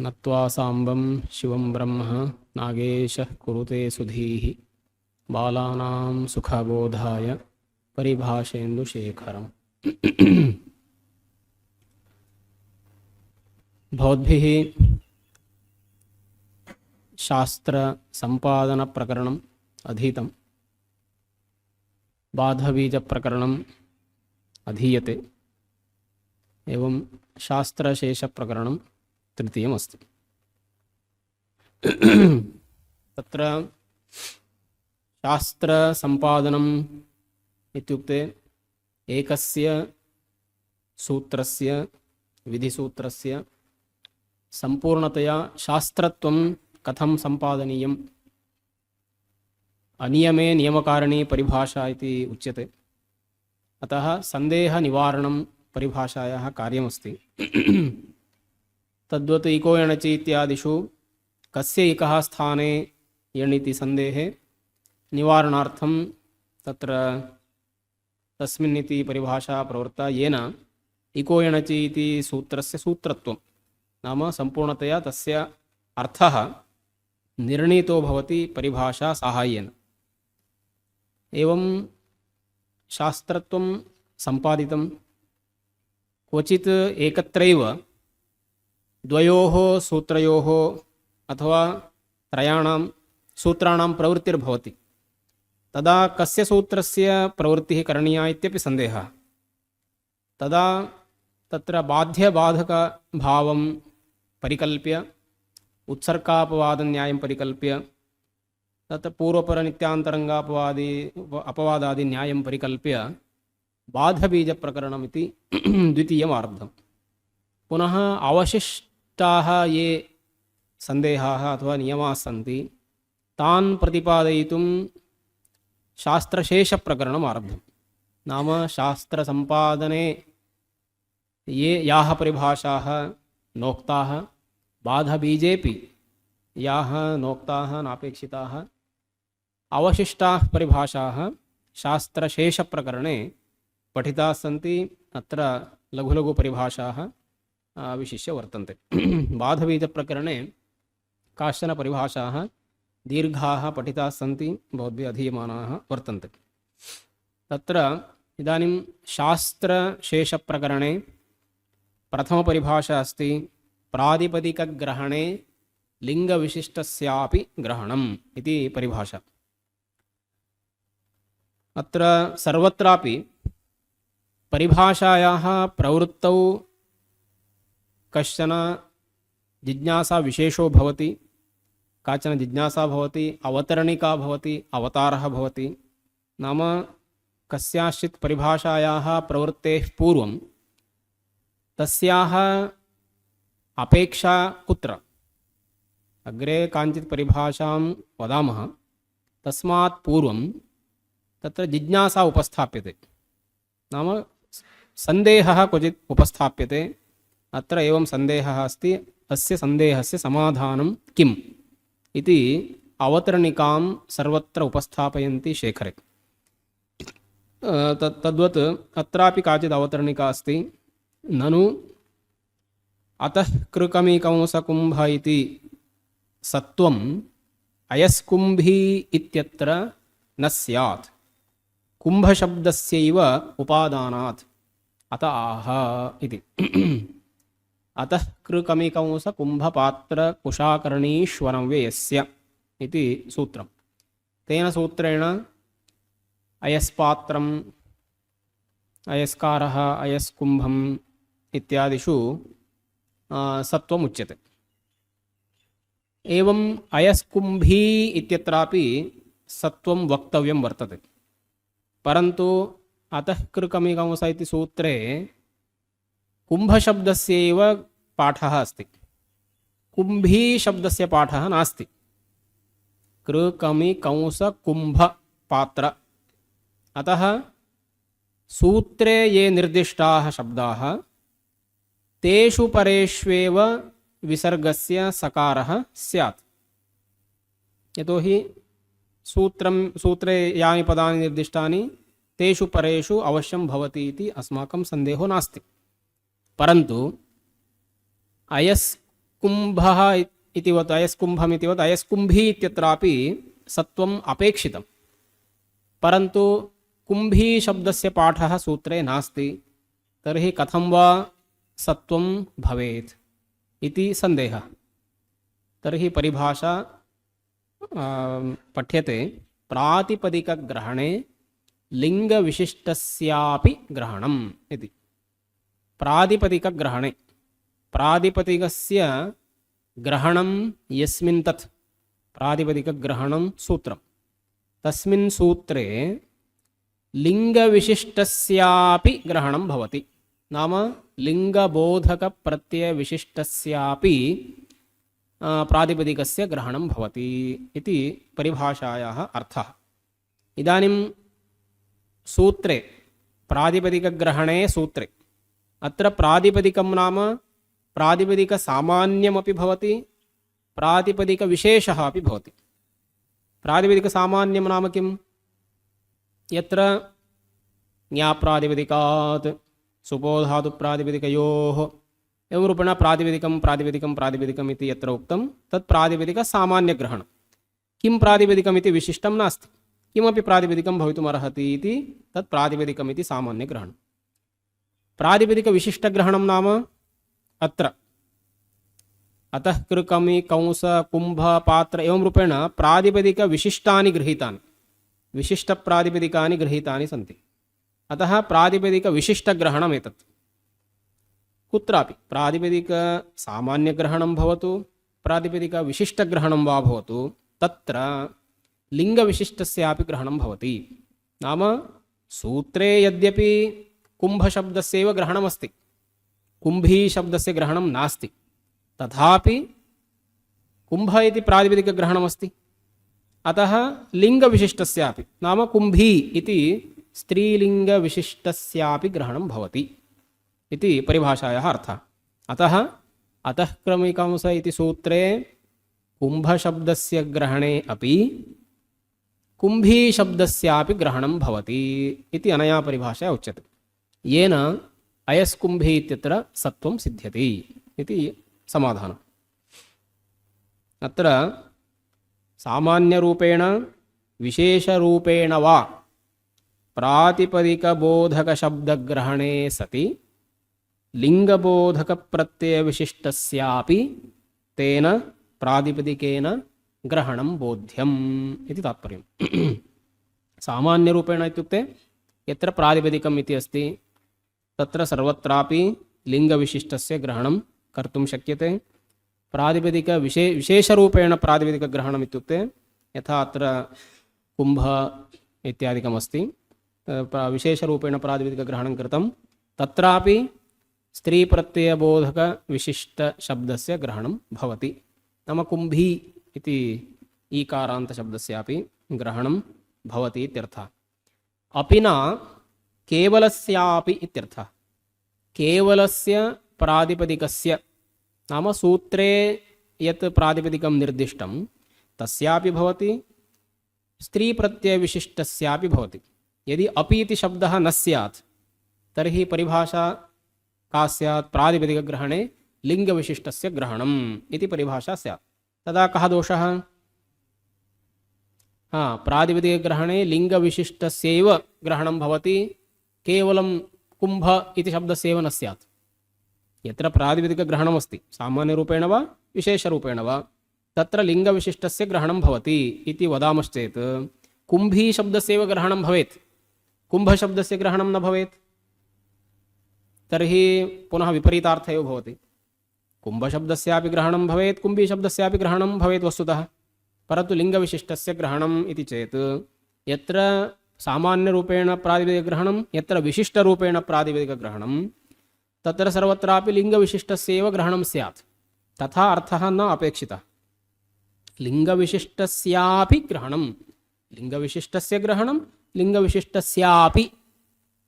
नत्वा साम्बं शिवं ब्रह्म नागेशः कुरुते सुधीः बालानां सुखबोधाय परिभाषेन्दुशेखरम्। भवद्भिः शास्त्रसम्पादनप्रकरणम् अधीतं, बाधबीजप्रकरणम् अधीयते, एवं शास्त्रशेषप्रकरणं तृतीयमस्ति। तत्र शास्त्रसम्पादनम् इत्युक्ते एकस्य सूत्रस्य विधिसूत्रस्य सम्पूर्णतया शास्त्रत्वं कथं सम्पादनीयम्, अनियमे नियमकारिणी परिभाषा इति उच्यते। अतः सन्देहनिवारणं परिभाषायाः कार्यमस्ति। तद्वत् इको यणचि इत्यादिषु कस्य इकः स्थाने यण् इति सन्देहे निवारणार्थं तत्र तस्मिन् इति परिभाषा प्रवृत्ता, येन इको यणचि इति सूत्रस्य सूत्रत्वं नाम सम्पूर्णतया तस्य अर्थः निर्णीतो भवति परिभाषा साहाय्येन। एवं शास्त्रत्वं सम्पादितं क्वचित् एकत्रैव द्वयोः सूत्रयोः अथवा त्रयाणां सूत्राणां प्रवृत्तिर्भवति। तदा कस्य सूत्रस्य प्रवृत्तिः करणीया इत्यपि सन्देहः। तदा तत्र बाध्यबाधकभावं परिकल्प्य उत्सर्गापवादन्यायं परिकल्प्य तत्र अपवादादि न्यायं परिकल्प्य बाधबीजप्रकरणमिति द्वितीयमारब्धं। पुनः अवशिष्टाः ये सन्देहाः अथवा नियमाः सन्ति तान् प्रतिपादयितुं शास्त्रशेषप्रकरणम् आरब्धं। नाम शास्त्रसम्पादने याः परिभाषाः नोक्ताः, बाधबीजेपि याः नोक्ताः नापेक्षिताः अवशिष्टाः परिभाषाः शास्त्रशेषप्रकरणे पठिताः सन्ति। अत्र लघु लघु परिभाषाः विशिष्य वर्तन्ते। बाधबीजप्रकरणे काश्चन परिभाषाः दीर्घाः पठिताः सन्ति, भवद्भिः अधीयमानाः वर्तन्ते। तत्र इदानीं शास्त्रशेषप्रकरणे प्रथमपरिभाषा अस्ति प्रातिपदिकग्रहणे लिङ्गविशिष्टस्यापि ग्रहणम् इति परिभाषा। अत्र सर्वत्रापि परिभाषायाः प्रवृत्तौ कश्चन जिज्ञासा विशेषो भवति, काचन जिज्ञासा भवति, अवतरणिका भवति, अवतारः भवति। नाम कस्याश्चित् परिभाषायाः प्रवृत्तेः पूर्वं तस्याः अपेक्षा कुत्र, अग्रे काञ्चित् परिभाषां वदामः, तस्मात् पूर्वं तत्र जिज्ञासा उपस्थाप्यते, नाम सन्देहः क्वचित् उपस्थाप्यते। अत्र एवं सन्देहः अस्ति, अस्य सन्देहस्य समाधानं किम् इति अवतरणिकां सर्वत्र उपस्थापयन्ति शेखरे। तद्वत् अत्रापि काचित् अवतरणिका अस्ति। ननु अतः कृकमिकंसकुम्भ इति सत्वम् अयस्कुम्भी इत्यत्र न स्यात्, कुम्भशब्दस्यैव उपादानात् अत आह इति। अतः कृकमिकंसकुम्भपात्रकुशाकर्णीष्वनव्ययस्य इति सूत्रं। तेन सूत्रेण अयस्पात्रम्, अयस्कारः, अयस्कुम्भम् इत्यादिषु सत्वम् उच्यते। एवम् अयस्कुम्भी इत्यत्रापि सत्वं वक्तव्यं वर्तते। परन्तु अतः कृकमिकंस इति सूत्रे कुम्भशब्दस्यैव पाठः अस्ति, कुम्भी शब्दस्य पाठः नास्ति। कृकमिकंसकुम्भपात्र, अतः सूत्रे ये निर्दिष्टाः शब्दाः तेषु परेष्वेव विसर्गस्य सकारः स्यात्। यतोहि सूत्रे यानि पदानि निर्दिष्टानि तेषु परेषु अवश्यं भवति इति अस्माकं सन्देहो नास्ति। परन्तु अयस्कुम्भः इतिवत् अयस्कुम्भम् इतिवत् अयस्कुम्भी इत्यत्रापि सत्वम् अपेक्षितं, परन्तु कुम्भी शब्दस्य पाठः सूत्रे नास्ति। तर्हि कथं वा सत्वं भवेत् इति सन्देहः। तर्हि परिभाषा पठ्यते प्रातिपदिकग्रहणे लिङ्गविशिष्टस्यापि ग्रहणम् इति। प्रातिपदिकग्रहणे प्रातिपदिकस्य ग्रहणं यस्मिन् तत् प्रातिपदिकग्रहणं सूत्रं, तस्मिन् सूत्रे लिङ्गविशिष्टस्यापि ग्रहणं भवति। नाम लिङ्गबोधकप्रत्ययविशिष्टस्यापि प्रातिपदिकस्य ग्रहणं भवति इति परिभाषायाः अर्थः। इदानीं सूत्रे प्रातिपदिकग्रहणे सूत्रे अत्र प्रातिपदिकं नाम प्रातिपदिकसामान्यमपि भवति, प्रातिपदिकविशेषः अपि भवति। प्रातिपदिकसामान्यं नाम किम्? यत्र ज्ञाप्रातिपदिकात् सुपोधातुप्रातिपदिकयोः एवं रूपेण प्रातिपदिकं प्रातिपदिकं प्रातिपदिकम् इति यत्र उक्तं तत् प्रातिपदिकसामान्यग्रहणं। किं प्रातिपदिकम् इति विशिष्टं नास्ति, किमपि प्रातिपदिकं भवितुमर्हति इति तत् प्रातिपदिकम् इति सामान्यग्रहणं। प्रातिपदिकविशिष्टग्रहणं नाम अत्र अतः कृकमि कंस कुम्भ पात्र एवं रूपेण प्रातिपदिकविशिष्टानि गृहीतानि, विशिष्टप्रातिपदिकानि गृहीतानि सन्ति। अतः प्रातिपदिकविशिष्टग्रहणम् एतत्। कुत्रापि प्रातिपदिकसामान्यग्रहणं भवतु प्रातिपदिकविशिष्टग्रहणं वा भवतु, तत्र लिङ्गविशिष्टस्यापि ग्रहणं भवति। नाम सूत्रे यद्यपि कुम्भशब्दस्यैव ग्रहणमस्ति, कुम्भीशब्दस्य ग्रहणं नास्ति, तथापि कुम्भ इति प्रातिपदिकग्रहणमस्ति। अतः लिङ्गविशिष्टस्यापि नाम कुम्भी इति स्त्रीलिङ्गविशिष्टस्यापि ग्रहणं भवति इति परिभाषायाः अर्थः। अतः अतः क्रमिकंस इति सूत्रे कुम्भशब्दस्य ग्रहणे अपि कुम्भीशब्दस्यापि ग्रहणं भवति इति अनया परिभाषया उच्यते, येन अयस्कुम्भी इत्यत्र सत्वं सिद्ध्यति इति समाधानम्। अत्र सामान्यरूपेण विशेषरूपेण वा प्रातिपदिकबोधकशब्दग्रहणे सति लिङ्गबोधकप्रत्ययविशिष्टस्यापि तेन प्रातिपदिकेन ग्रहणं बोध्यम् इति तात्पर्यम्। सामान्यरूपेण इत्युक्ते यत्र प्रातिपदिकम् इति अस्ति तत्र सर्वत्रापि लिङ्गविशिष्टस्य ग्रहणं कर्तुं शक्यते। विशेषरूपेण प्रातिपदिकग्रहणम् इत्युक्ते यथा अत्र कुम्भ इत्यादिकमस्ति, विशेषरूपेण प्रातिपदिकग्रहणं कृतं, तत्रापि स्त्रीप्रत्ययबोधकविशिष्टशब्दस्य ग्रहणं भवति। नाम कुम्भी इति ईकारान्तशब्दस्यापि ग्रहणं भवति इत्यर्थः। अपि न केवलस्यापि इत्यर्थः। केवलस्य प्रातिपदिकस्य नाम सूत्रे यत् प्रातिपदिकं निर्दिष्टं तस्यापि भवति, स्त्रीप्रत्ययविशिष्टस्यापि भवति। यदि अपि इति शब्दः न स्यात् तर्हि परिभाषा का स्यात्? प्रातिपदिकग्रहणे लिङ्गविशिष्टस्य ग्रहणम् इति परिभाषा स्यात्। तदा कः दोषः? प्रातिपदिकग्रहणे लिङ्गविशिष्टस्यैव ग्रहणं भवति, केवलं कुम्भ इति शब्दस्यैव न स्यात्। यत्र प्रातिपदिकग्रहणमस्ति सामान्यरूपेण वा विशेषरूपेण वा तत्र लिङ्गविशिष्टस्य ग्रहणं भवति इति वदामश्चेत् कुम्भीशब्दस्यैव ग्रहणं भवेत्, कुम्भशब्दस्य ग्रहणं न भवेत्, तर्हि पुनः विपरीतार्थः एव भवति। कुम्भशब्दस्यापि ग्रहणं भवेत्, कुम्भीशब्दस्यापि ग्रहणं भवेत् वस्तुतः, परन्तु लिङ्गविशिष्टस्य ग्रहणम् इति चेत् यत्र सामान्यरूपेण प्रातिपदिकग्रहणं, यत्र विशिष्टरूपेण प्रातिपदिकग्रहणं, तत्र सर्वत्रापि लिङ्गविशिष्टस्यैव ग्रहणं स्यात्। तथा अर्थः न अपेक्षितः। लिङ्गविशिष्टस्यापि ग्रहणं, लिङ्गविशिष्टस्य ग्रहणं, लिङ्गविशिष्टस्यापि,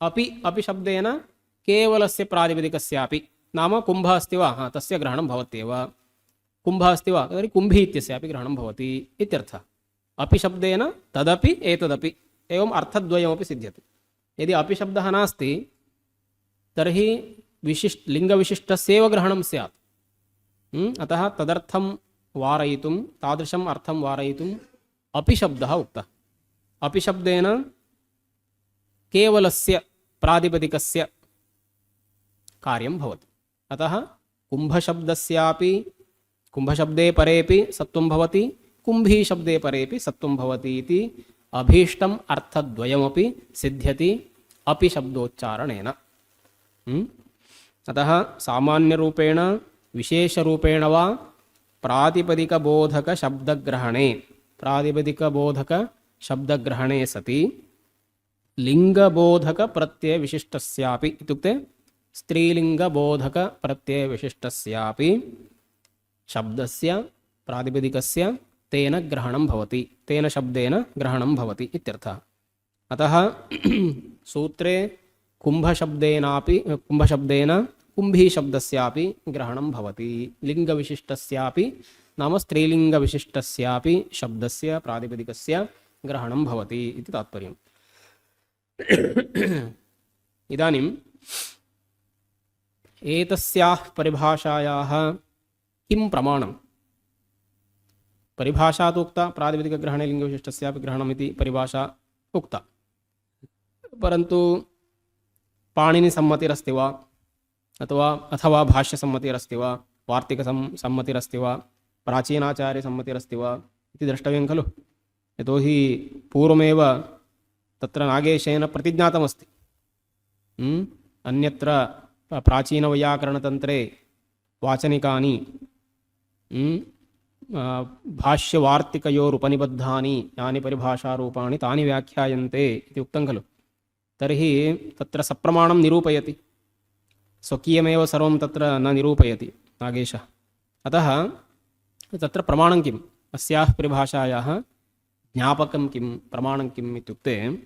अपि शब्देन केवलस्य प्रातिपदिकस्यापि, नाम कुम्भः अस्ति वा, तस्य ग्रहणं भवत्येव। कुम्भः अस्ति वा तर्हि कुम्भी इत्यस्यापि ग्रहणं भवति इत्यर्थः। अपि शब्देन तदपि एतदपि एवम् अर्थद्वयमपि सिद्ध्यति। यदि अपि शब्दः नास्ति तर्हि लिङ्गविशिष्टस्यैव ग्रहणं स्यात्। अतः तदर्थं वारयितुं तादृशम् अर्थं वारयितुम् अपि शब्दः उक्तः। अपि शब्देन केवलस्य प्रातिपदिकस्य कार्यं भवति। अतः कुम्भशब्दस्यापि कुम्भशब्दे परेपि सत्वं भवति, कुम्भीशब्दे परेपि सत्वं भवति इति अभीष्टम् अर्थद्वयमपि सिद्ध्यति अपि शब्दोच्चारणेन। अतः सामान्यरूपेण विशेषरूपेण वा प्रातिपदिकबोधकशब्दग्रहणे सति लिङ्गबोधकप्रत्ययविशिष्टस्यापि इत्युक्ते स्त्रीलिङ्गबोधकप्रत्ययविशिष्टस्यापि शब्दस्य प्रातिपदिकस्य तेन ग्रहणं भवति, तेन शब्देन ग्रहणं भवति इत्यर्थः। अतः सूत्रे कुम्भशब्देन कुम्भीशब्दस्यापि ग्रहणं भवति, लिङ्गविशिष्टस्यापि नाम स्त्रीलिङ्गविशिष्टस्यापि शब्दस्य प्रातिपदिकस्य ग्रहणं भवति इति तात्पर्यम्। इदानीम् एतस्याः परिभाषायाः किं प्रमाणं? परिभाषा तु उक्ता, प्रातिपदिकग्रहणे लिङ्गविशिष्टस्यापि ग्रहणम् इति परिभाषा उक्ता, परन्तु पाणिनिसम्मतिरस्ति वा अथवा भाष्यसम्मतिरस्ति वा, वार्तिकसम्मतिरस्ति वा, प्राचीनाचार्यसम्मतिरस्ति वा इति द्रष्टव्यं खलु। यतोहि पूर्वमेव तत्र नागेशेन प्रतिज्ञातमस्ति। अन्यत्र प्राचीनवैयाकरणतन्त्रे वाचनिकानि भाष्यवार्तिकयोरुपनिबद्धानि यानि परिभाषारूपाणि तानि व्याख्यायन्ते इति उक्तं खलु। तर्हि तत्र सप्रमाणं निरूपयति, स्वकीयमेव सर्वं तत्र न निरूपयति नागेशः। अतः तत्र प्रमाणं किम्? अस्याः परिभाषायाः ज्ञापकं किं, प्रमाणं किम् इत्युक्ते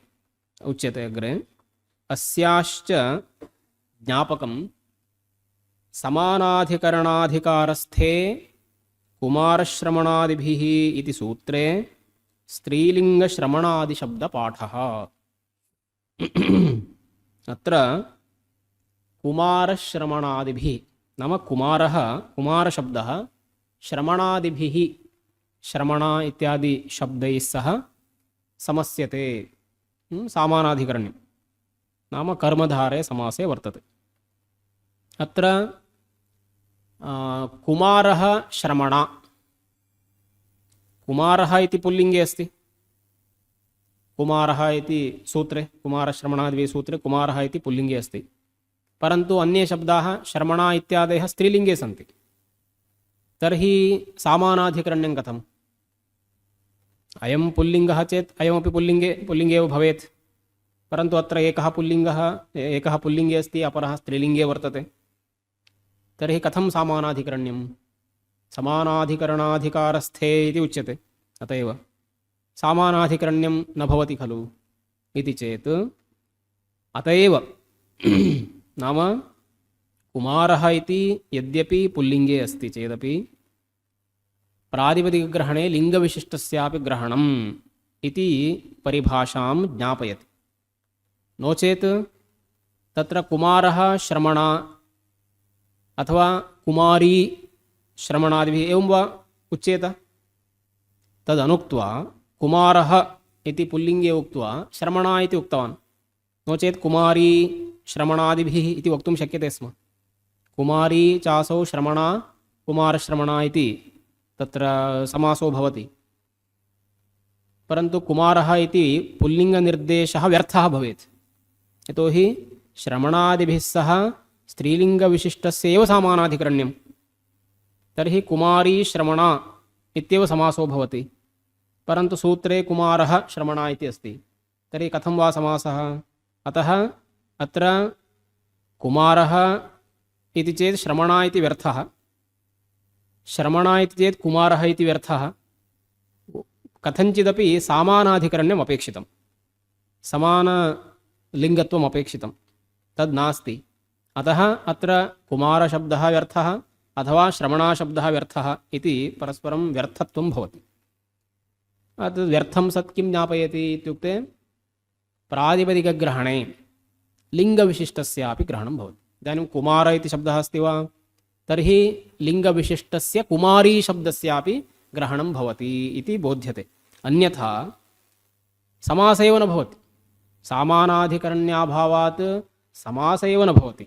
उच्यते अग्रे, अस्याश्च ज्ञापकं समानाधिकरणाधिकारस्थे कुमारश्रमणादिभिः इति सूत्रे स्त्रीलिङ्गश्रमणादिशब्दपाठः। अत्र कुमारश्रमणादिभिः नाम कुमारशब्दः श्रमणादिभिः, श्रमण इत्यादि शब्दैः सह समस्यते। सामानाधिकरण्यं नाम कर्मधारे समासे वर्तते। अत्र कुमारः श्रमण, कुमारः इति पुल्लिङ्गे अस्ति, कुमारः इति सूत्रे, कुमारश्रमणादिभिः सूत्रे कुमारः इति पुल्लिङ्गे अस्ति, परन्तु अन्ये शब्दाः श्रमण इत्यादयः स्त्रीलिङ्गे सन्ति। तर्हि सामानाधिकरण्यं कथम्? अयं पुल्लिङ्गः चेत् अयमपि पुल्लिङ्गे एव भवेत्, परन्तु अत्र एकः पुल्लिङ्गे अस्ति, अपरः स्त्रीलिङ्गे वर्तते। तर्हि कथं सामानाधिकरण्यं? समानाधिकरणाधिकारस्थे इति उच्यते। अत एव सामानाधिकरण्यं न भवति खलु इति चेत् अत एव नाम कुमारः इति यद्यपि पुल्लिङ्गे अस्ति चेदपि प्रातिपदिकग्रहणे लिङ्गविशिष्टस्यापि ग्रहणम् इति परिभाषां ज्ञापयति। नो चेत् तत्र कुमारः श्रमण अथवा कुमारी श्रमणादिभिः एवं वा उच्येत, तदनुक्त्वा कुमारः इति पुल्लिङ्गे उक्त्वा श्रमण इति उक्तवान्। नो चेत् कुमारी श्रमणादिभिः इति वक्तुं शक्यते स्म। कुमारी चासौ श्रमणा कुमारश्रमणा इति तत्र समासो भवति, परन्तु कुमारः इति पुल्लिङ्गनिर्देशः व्यर्थः भवेत्। यतोहि श्रमणादिभिः सह स्त्रीलिङ्गविशिष्टस्य एव सामानाधिकरण्यं। तर्हि कुमारी श्रमणा इत्येव समासो भवति, परन्तु सूत्रे कुमारः श्रमणा इति अस्ति। तर्हि कथं वा समासः? अतः अत्र कुमारः इति चेत् श्रमणा इति व्यर्थः, श्रमणा इति चेत् कुमारः इति व्यर्थः। कथञ्चिदपि समानाधिकरण्यम् अपेक्षितं, समानलिङ्गत्वम् अपेक्षितं, तद् नास्ति। अतः अत्र कुमारशब्दः व्यर्थः अथवा श्रमणाशब्दः व्यर्थः इति परस्परं व्यर्थत्वं भवति। तद् व्यर्थं सत् किं ज्ञापयति इत्युक्ते प्रातिपदिकग्रहणे लिङ्गविशिष्टस्यापि ग्रहणं भवति। इदानीं कुमार इति शब्दः अस्ति वा? तर्हि लिङ्गविशिष्टस्य कुमारी शब्दस्यापि ग्रहणं भवति इति बोध्यते। अन्यथा समास एव न भवति, सामानाधिकरण्याभावात् समास एव न भवति।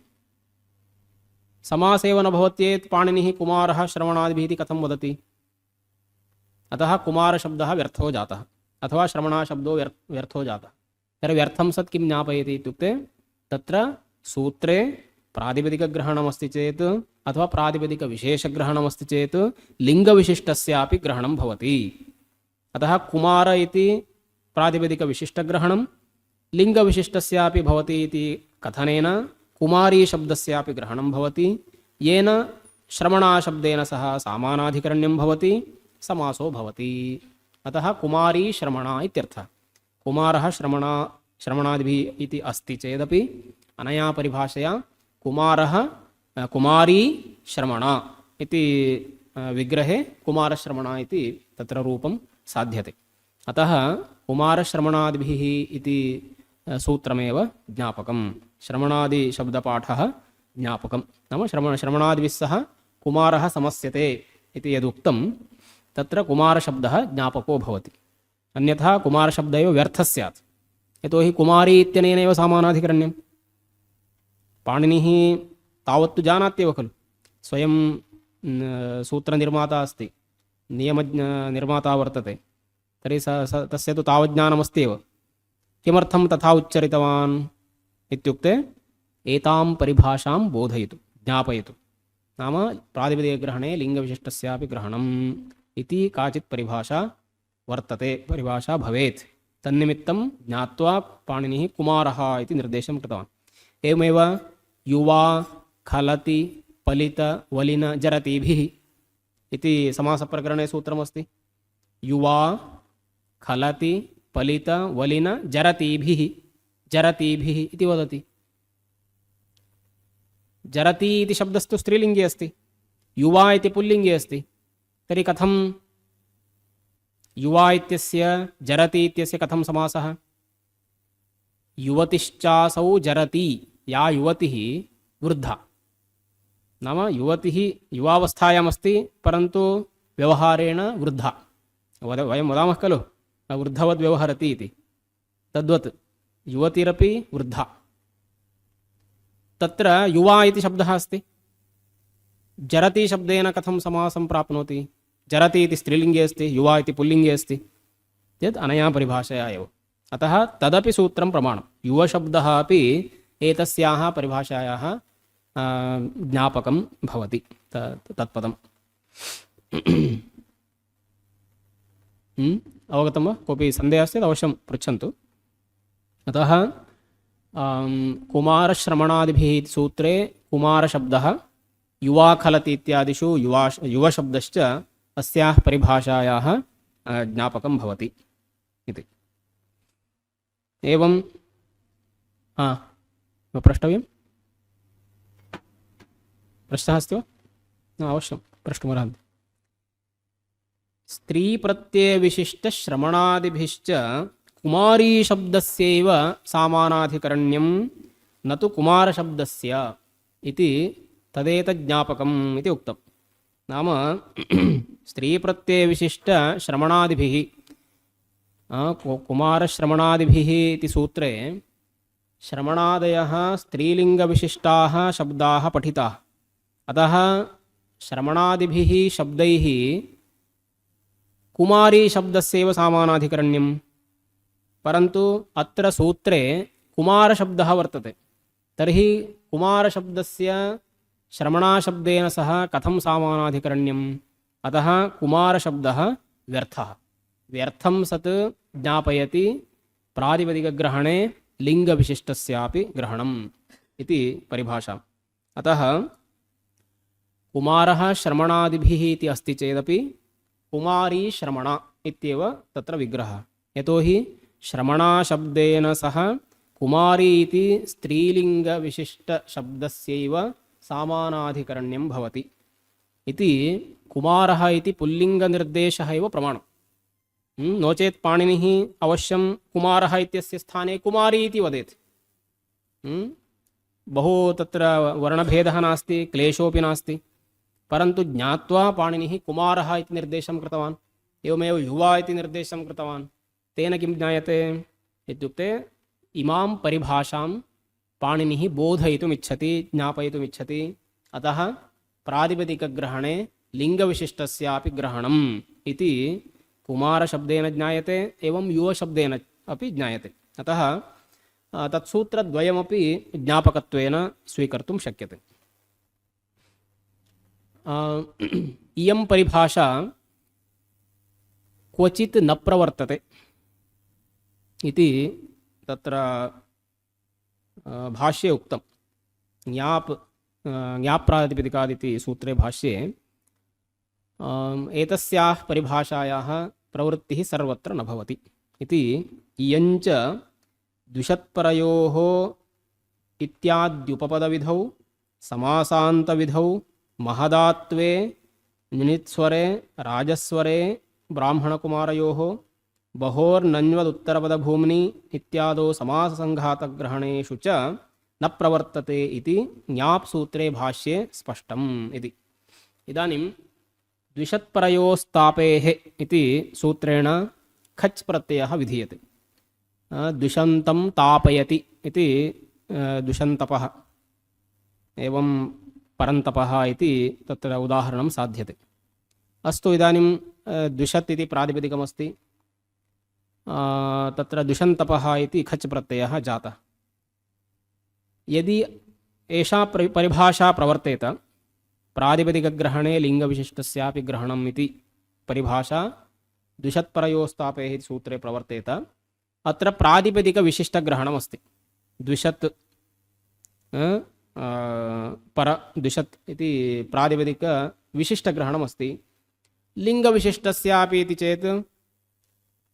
समास एव न भवत्येत् पाणिनिः कुमारः श्रवणादिभिः इति कथं वदति? अतः कुमारशब्दः व्यर्थो जातः अथवा श्रवणाशब्दो व्यर्थो जातः। तर्हि व्यर्थं सत् किं ज्ञापयति इत्युक्ते तत्र सूत्रे प्रातिपदिकग्रहणमस्ति चेत् अथवा प्रातिपदिकविशेषग्रहणमस्ति चेत् लिङ्गविशिष्टस्यापि ग्रहणं भवति। अतः कुमार इति प्रातिपदिकविशिष्टग्रहणं लिङ्गविशिष्टस्यापि भवति इति कथनेन कुमारी शब्दस्यापि ग्रहणं भवति, येन श्रवणाशब्देन सह सामानाधिकरण्यं भवति, समासो भवति। अतः कुमारी श्रवणा इत्यर्थः। कुमारः श्रवणादिभिः इति अस्ति चेदपि अनया परिभाषया कुमारः कुमारी श्रवणा इति विग्रहे कुमारश्रवणा इति तत्र रूपं साध्यते। अतः कुमारश्रवणादिभिः इति सूत्रमेव ज्ञापकं। श्रवणादिशब्दपाठः ज्ञापकं नाम श्रवणादिभिः सह कुमारः समस्यते इति यदुक्तं तत्र कुमारशब्दः ज्ञापको भवति। अन्यथा कुमारशब्दः एव व्यर्थः स्यात्। यतोहि कुमारी इत्यनेनैव सामानाधिकरण्यं। पाणिनिः तावत्तु जानात्येव खलु, स्वयं सूत्रनिर्माता अस्ति, नियमनिर्माता वर्तते। तर्हि तस्य तु तावज्ज्ञानमस्ति एव। किमर्थं तथा उच्चरितवान् इत्युक्ते एतां परिभाषां बोधयितुं ज्ञापयितुं, नाम प्रातिपदिकग्रहणे लिङ्गविशिष्टस्यापि ग्रहणम् इति काचित् परिभाषा वर्तते, परिभाषा भवेत्। तन्निमित्तं ज्ञात्वा पाणिनिः कुमारः इति निर्देशं कृतवान्। एवमेव युवा खलति पलित वलिन जरतीभिः इति समासप्रकरणे सूत्रमस्ति। युवा खलति पलित वलिन जरतीभिः, जरतीभिः इति वदति। जरती इति शब्दस्तु स्त्रीलिङ्गे अस्ति, युवा इति पुल्लिङ्गे अस्ति। तर्हि कथं युवा इत्यस्य जरति इत्यस्य कथं समासः? युवतिश्चासौ जरति, या युवतिः वृद्धा, नाम युवतिः युवावस्थायामस्ति परन्तु व्यवहारेण वृद्धा। वयं वदामः खलु वृद्धवद् व्यवहरति इति, तद्वत् युवतिरपि वृद्धा। तत्र युवा इति शब्दः अस्ति, जरति शब्देन कथं समासं प्राप्नोति? जरति इति स्त्रीलिङ्गे अस्ति, युवा इति पुल्लिङ्गे अस्ति, यत् अनया परिभाषया एव। अतः तदपि सूत्रं प्रमाणं। युवशब्दः अपि एतस्याः परिभाषायाः ज्ञापकं भवति तत्पदम्। अवगतं वा? कोऽपि सन्देहः चेत् अवश्यं पृच्छन्तु। अतः कुमारश्रवणादिभिः इति सूत्रे कुमारशब्दः युवा खलति इत्यादिषु युवशब्दश्च अस्याः परिभाषायाः ज्ञापकं भवति इति। एवं प्रष्टव्यं? प्रश्नः अस्ति वा? अवश्यं प्रष्टुमर्हन्ति। स्त्रीप्रत्ययविशिष्टश्रवणादिभिश्च कुमारी शब्दस्यैव सामानाधिकरण्यं न तु कुमारशब्दस्य इति तदेतज्ज्ञापकम् इति उक्तं। नाम स्त्रीप्रत्ययविशिष्टश्रवणादिभिः कुमारश्रवणादिभिः इति सूत्रे श्रवणादयः स्त्रीलिङ्गविशिष्टाः शब्दाः पठिताः। अतः श्रवणादिभिः शब्दैः कुमारी शब्दस्यैव सामानाधिकरण्यं, परन्तु अत्र सूत्रे कुमारशब्दः वर्तते। तर्हि कुमारशब्दस्य श्रवणाशब्देन सह कथं सामानाधिकरण्यम्? अतः कुमारशब्दः व्यर्थः। व्यर्थं सत् ज्ञापयति प्रातिपदिकग्रहणे लिङ्गविशिष्टस्यापि ग्रहणम् इति परिभाषा। अतः कुमारः श्रवणादिभिः इति अस्ति चेदपि कुमारी श्रवणा इत्येव तत्र विग्रहः। यतोहि श्रवणाशब्देन सह कुमारी इति स्त्रीलिङ्गविशिष्टशब्दस्यैव सामानाधिकरण्यं भवति इति कुमारः इति पुल्लिङ्गनिर्देशः एव प्रमाणम्। नो चेत् पाणिनिः अवश्यं कुमारः इत्यस्य स्थाने कुमारी इति वदेत्। बहु तत्र वर्णभेदः नास्ति, क्लेशोऽपि नास्ति। परन्तु ज्ञात्वा पाणिनिः कुमारः इति निर्देशं कृतवान्। एवमेव युवा इति निर्देशं कृतवान्। तेन किं ज्ञायते इत्युक्ते इमां परिभाषां पाणिनिः बोधयितुम् इच्छति, ज्ञापयितुम् इच्छति। अतः प्रातिपदिकग्रहणे लिङ्गविशिष्टस्यापि ग्रहणम् इति कुमारशब्देन ज्ञायते, एवं युवशब्देन अपि ज्ञायते। अतः तत्सूत्रद्वयमपि ज्ञापकत्वेन स्वीकर्तुं शक्यते। इयं परिभाषा क्वचित् न प्रवर्तते इति तत्र भाष्ये उक्तं। ज्ञाप्रातिपदिकादिति सूत्रे भाष्ये एतस्याः परिभाषायाः प्रवृत्तिः सर्वत्र न भवति इति। इयञ्च द्विषत्परयोः इत्याद्युपपदविधौ समासान्तविधौ महदात्वे निनित्स्वरे राजस्वरे ब्राह्मणकुमारयोः बहोर्नन्वदुत्तरपदभूम्नि इत्यादौ समाससङ्घातग्रहणेषु च न प्रवर्तते इति ज्ञाप् सूत्रे भाष्ये स्पष्टम् इति। इदानीं द्विषत्परयोस्तापेः इति सूत्रेण खच् प्रत्ययः विधीयते। द्विषन्तं तापयति इति द्विषन्तपः, एवं परन्तपः इति तत्र उदाहरणं साध्यते। अस्तु, इदानीं द्विषत् इति प्रातिपदिकमस्ति, तत्र द्विषन्तपः इति खच् प्रत्ययः जातः। यदि एषा परिभाषा प्रवर्तेत, प्रातिपदिकग्रहणे लिङ्गविशिष्टस्यापि ग्रहणम् इति परिभाषा द्विषत्परयोस्तापेः इति सूत्रे प्रवर्तेत, अत्र प्रातिपदिकविशिष्टग्रहणमस्ति। द्विषत् पर द्विषत् इति प्रातिपदिकविशिष्टग्रहणमस्ति। लिङ्गविशिष्टस्यापि इति चेत्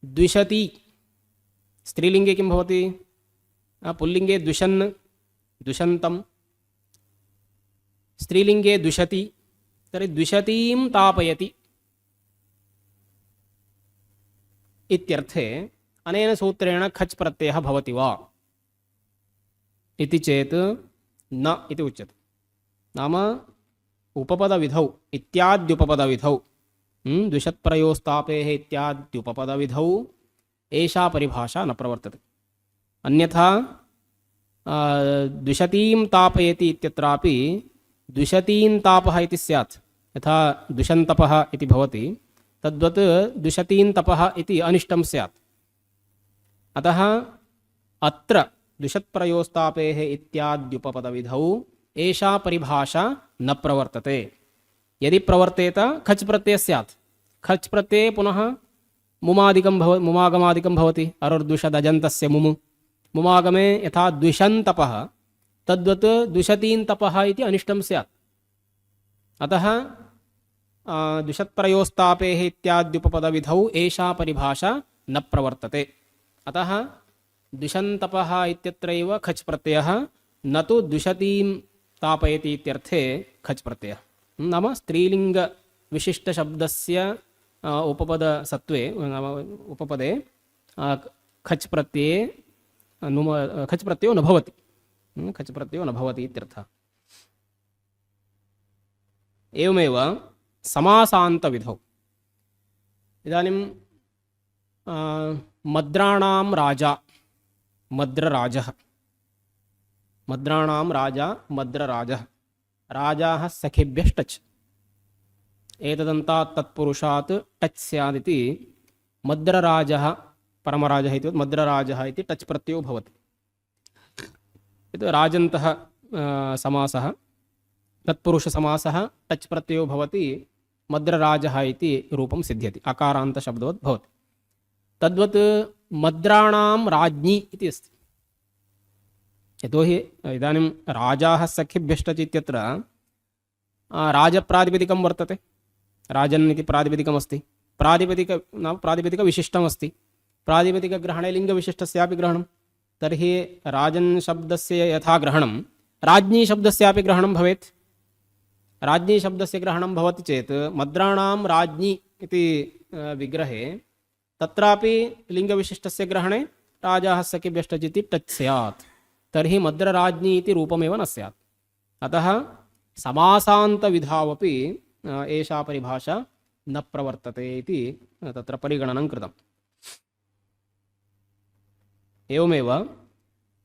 द्विषति स्त्रीलिङ्गे किं भवति? पुल्लिङ्गे द्विषन् द्विषन्तं, स्त्रीलिङ्गे द्विषति, तर्हि द्विषतीं तापयति इत्यर्थे अनेन सूत्रेण खच् प्रत्ययः भवति वा इति चेत् न इति उच्यते। नाम उपपदविधौ इत्याद्युपपदविधौ, द्विषत्प्रयोस्तापेः इत्याद्युपपदविधौ एषा परिभाषा न प्रवर्तते। अन्यथा द्विषतीं तापयति इत्यत्रापि द्विषतीं तापः इति स्यात्। यथा द्विषन्तपः इति भवति, तद्वत् द्विषतीं तपः इति अनिष्टं स्यात्। अतः अत्र द्विषत्प्रयोस्तापेः इत्याद्युपपदविधौ एषा परिभाषा न प्रवर्तते। यदि प्रवर्तेत खच् प्रत्ययः स्यात्। खच् प्रत्यये पुनः मुमागमादिकं भवति। अरुर्द्विषदजन्तस्य मुमु, मुमागमे यथा द्विषन्तपः तद्वत् द्विषतीं तपः इति अनिष्टं स्यात्। अतः द्विषत्प्रयोस्तापेः इत्याद्युपपदविधौ एषा परिभाषा न प्रवर्तते। अतः द्विषन्तपः इत्यत्रैव खच् प्रत्ययः, न तु द्विषतीं तापयति इत्यर्थे खच् प्रत्ययः। नाम स्त्रीलिङ्गविशिष्टशब्दस्य उपपदसत्वे नाम उपपदे खच् प्रत्यये खच् प्रत्ययो न भवति। खच् प्रत्ययो न भवति इत्यर्थः। एवमेव समासान्तविधौ इदानीं मद्राणां राजा मद्रराजः, मद्राणां राजा मद्रराजः, राजाः सखेभ्यश्टच्, एतदन्तात् तत्पुरुषात् टच् स्यादिति मद्रराजः परमराजः इति मद्रराजः इति टच् प्रत्ययो भवति। राजन्तः समासः, तत्पुरुषसमासः टच् प्रत्ययो भवति, मद्रराजः इति रूपं सिद्ध्यति, अकारान्तशब्दवत् भवति। तद्वत् मद्राणां राज्ञी इति अस्ति। यतोहि इदानीं राजाः सखिभ्यश्टच् इत्यत्र राजप्रातिपदिकं वर्तते, राजन् इति प्रातिपदिकमस्ति, प्रातिपदिक नाम प्रातिपदिकविशिष्टमस्ति, प्रातिपदिकग्रहणे लिङ्गविशिष्टस्यापि ग्रहणं। तर्हि राजन् शब्दस्य यथा ग्रहणं राज्ञी शब्दस्यापि ग्रहणं भवेत्। राज्ञी शब्दस्य ग्रहणं भवति चेत् मद्राणां राज्ञी इति विग्रहे तत्रापि लिङ्गविशिष्टस्य ग्रहणे राजाः सखिभ्यश्टच् इति टच् स्यात्। तर्हि मद्रराज्ञी इति रूपमेव न स्यात्। अतः समासान्तविधावपि एषा परिभाषा न प्रवर्तते इति तत्र परिगणनं कृतम्। एवमेव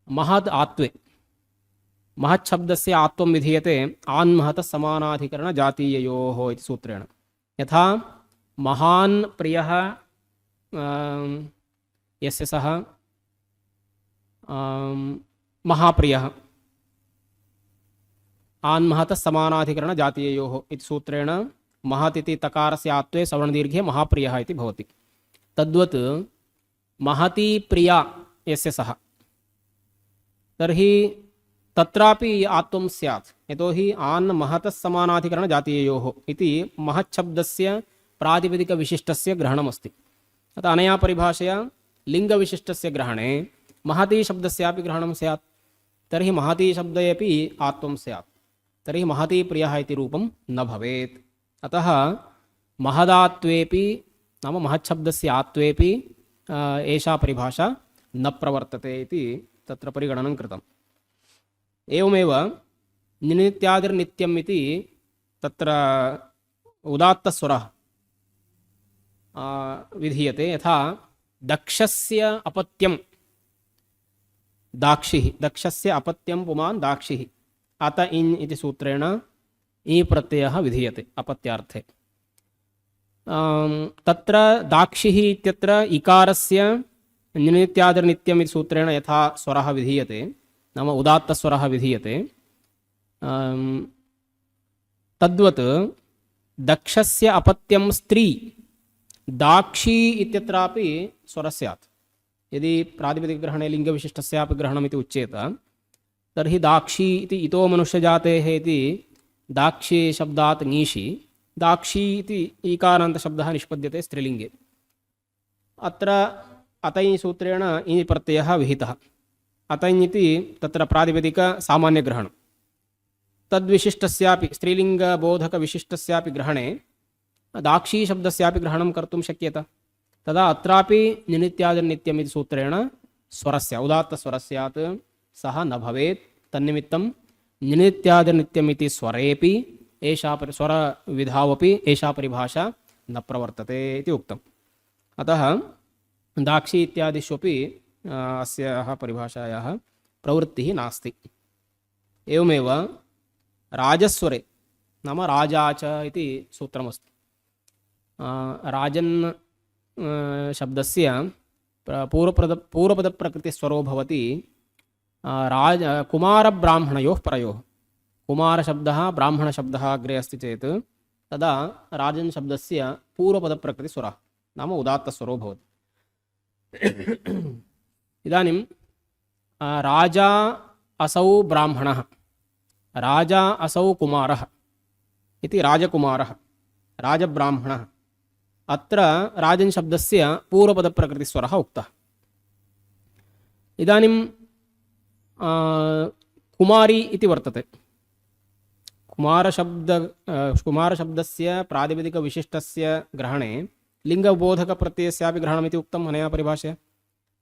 महद् आत्वे, महत् शब्दस्य आत्वं विधीयते आन्महतः समानाधिकरणजातीययोः इति सूत्रेण। यथा महान् प्रियः यस्य सः महाप्रियः आन्महतः समानाधिकरणजातीययोः इति सूत्रेण महत् इति तकारस्य आत्वे सवर्णदीर्घे महाप्रियः इति भवति। तद्वत् महती प्रिया यस्य सः, तर्हि तत्रापि आत्वं स्यात्, यतोहि आन्महतः समानाधिकरणजातीययोः इति महच्छब्दस्य प्रातिपदिकविशिष्टस्य ग्रहणमस्ति। अतः अनया परिभाषया लिङ्गविशिष्टस्य ग्रहणे महती शब्दस्यापि ग्रहणं स्यात्। तर्हि महती शब्दे अपि आत्वं स्यात्, तर्हि महती प्रियः इति रूपं न भवेत्। अतः महदात्वेपि नाम महच्छब्दस्य आत्वेपि एषा परिभाषा न प्रवर्तते इति तत्र परिगणनं कृतम्। एवमेव निनित्यादिर्नित्यम् इति तत्र उदात्तस्वरः विधीयते। यथा दक्षस्य अपत्यं दाक्षिः, दक्षस्य अपत्यं पुमान् दाक्षिः, अत इन् इति सूत्रेण ई प्रत्ययः विधीयते अपत्यार्थे। तत्र दाक्षिः इत्यत्र इकारस्य निनित्यादिर्नित्यम् इति सूत्रेण यथा स्वरः विधीयते, नाम उदात्तस्वरः विधीयते, तद्वत् दक्षस्य अपत्यं स्त्री दाक्षी इत्यत्रापि स्वरः स्यात्। यदि प्रातिपदिकग्रहणे लिङ्गविशिष्टस्यापि ग्रहणमिति उच्येत, तर्हि दाक्षी इति इतो मनुष्यजातेः इति दाक्षी शब्दात् ङीषि दाक्षी इति ईकारान्तशब्दः निष्पद्यते स्त्रीलिङ्गे। अत्र अतै सूत्रेण ई प्रत्ययः विहितः। अतै इति तत्र प्रातिपदिकसामान्यग्रहणं, तद्विशिष्टस्यापि स्त्रीलिङ्गबोधकविशिष्टस्यापि ग्रहणे दाक्षी शब्दस्यापि ग्रहणं कर्तुं शक्येत। तदा अत्रापि निनित्यादिर्नित्यम् इति सूत्रेण स्वरस्य उदात्तस्वरस्यात् सः न भवेत्। तन्निमित्तं निनित्यादिर्नित्यम् इति स्वरेपि एषा स्वरविधावपि एषा परिभाषा न प्रवर्तते इति उक्तम्। अतः दाक्षी इत्यादिष्वपि अस्याः परिभाषायाः प्रवृत्तिः नास्ति। एवमेव राजस्वरे नाम राजा च इति सूत्रमस्ति। राजन् शब्दस्य पूर्वपदप्रकृतिस्वरो भवति कुमारब्राह्मणयोः परयोः। कुमारशब्दः ब्राह्मणशब्दः अग्रे अस्ति चेत् तदा राजन् शब्दस्य पूर्वपदप्रकृतिस्वरः नाम उदात्तस्वरो भवति। इदानीं राजा असौ ब्राह्मणः, राजा असौ कुमारः इति राजकुमारः राजब्राह्मणः, अत्र राजन् शब्दस्य पूर्वपदप्रकृतिस्वरः उक्तः। इदानीं कुमारी इति वर्तते। कुमारशब्दस्य प्रातिपदिकविशिष्टस्य ग्रहणे लिङ्गबोधकप्रत्ययस्यापि ग्रहणमिति उक्तम् अनया परिभाषया।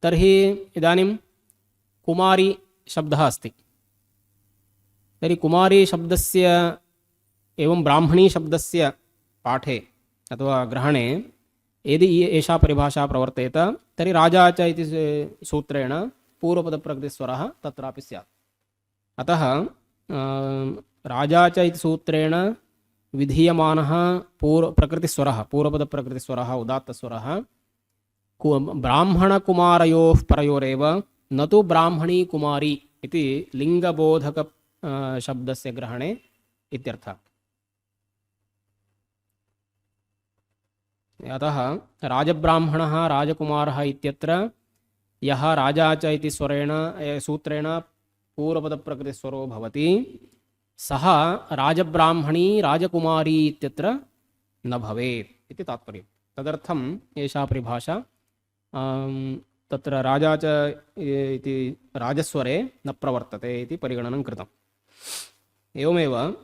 तर्हि इदानीं कुमारी शब्दः अस्ति, तर्हि कुमारी शब्दस्य एवं ब्राह्मणी शब्दस्य पाठे अथवा ग्रहणे यदि एषा परिभाषा प्रवर्तेत, तर्हि राजा च इति सूत्रेण पूर्वपदप्रकृतिस्वरः तत्रापि स्यात्। अतः राजा च इति सूत्रेण विधीयमानः प्रकृतिस्वरः पूर्वपदप्रकृतिस्वरः उदात्तस्वरः ब्राह्मणकुमारयोः परयोरेव, न तु ब्राह्मणी कुमारी इति लिङ्गबोधक शब्दस्य ग्रहणे इत्यर्थः। अतः राजब्राह्मणः राजकुमारः इत्यत्र यः राजा च इति सूत्रेण पूर्वपदप्रकृतिस्वरो भवति, सः राजब्राह्मणी राजकुमारी इत्यत्र न भवेत् इति तात्पर्यं। तदर्थम् एषा परिभाषा तत्र राजा च इति राजस्वरे न प्रवर्तते इति परिगणनं कृतम्। एवमेव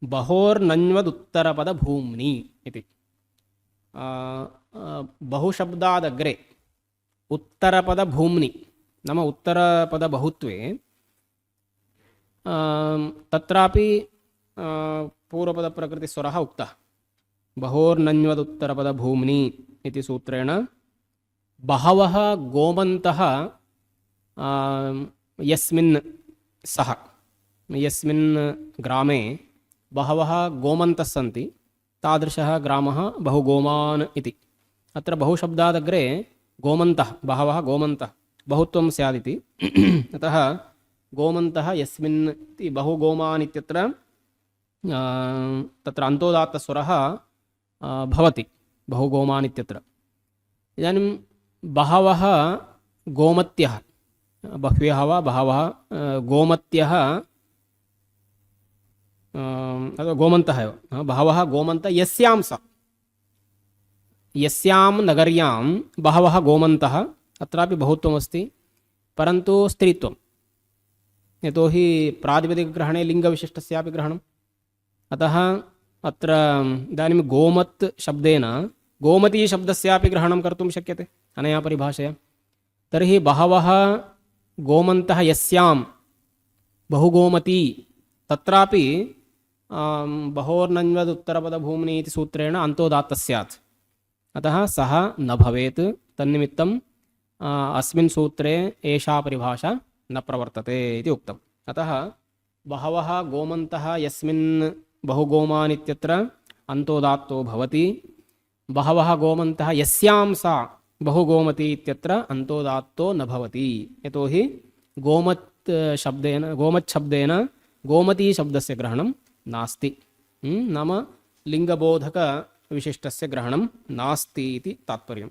बहोर्नन्वदुत्तरपदभूम्नि इति बहुशब्दादग्रे उत्तरपदभूम्नि नाम उत्तरपदबहुत्वे तत्रापि पूर्वपदप्रकृतिस्वरः उक्तः बहोर्नन्वदुत्तरपदभूम्नि इति सूत्रेण बहवः गोमन्तः यस्मिन् सः यस्मिन् ग्रामे बहवः गोमन्तः सन्ति तादृशः ग्रामः बहुगोमान् इति। अत्र बहुशब्दादग्रे गोमन्तः बहवः गोमन्तः बहुत्वं स्यादिति अतः गोमन्तः यस्मिन् इति बहुगोमान् इत्यत्र तत्र अन्तोदात्तस्वरः भवति बहुगोमान् इत्यत्र। इदानीं बहवः गोमत्यः बह्व्यः वा बहवः गोमत्यः गोमन्तः एव बहवः गोमन्तः यस्यां नगर्यां बहवः गोमन्तः अत्रापि बहुत्वमस्ति परन्तु स्त्रीत्वं यतोहि प्रातिपदिकग्रहणे लिङ्गविशिष्टस्यापि ग्रहणम् अतः अत्र इदानीं गोमत् शब्देन गोमती शब्दस्यापि ग्रहणं कर्तुं शक्यते अनया परिभाषया। तर्हि बहवः गोमन्तः यस्यां बहुगोमती तत्रापि बहोर्नन्वदुत्तरपदभूम्नि इति सूत्रेण अन्तोदात्तः स्यात्। अतः सः न भवेत् तन्निमित्तम् अस्मिन् सूत्रे एषा परिभाषा न प्रवर्तते इति उक्तम्। अतः बहवः गोमन्तः यस्मिन् बहुगोमान् इत्यत्र अन्तोदात्तो भवति बहवः गोमन्तः यस्यां सा बहुगोमती इत्यत्र अन्तोदात्तो न भवति यतोहि गोमच्छब्देन गोमती शब्दस्य ग्रहणं नास्ति नाम लिङ्गबोधकविशिष्टस्य ग्रहणं नास्ति इति तात्पर्यम्।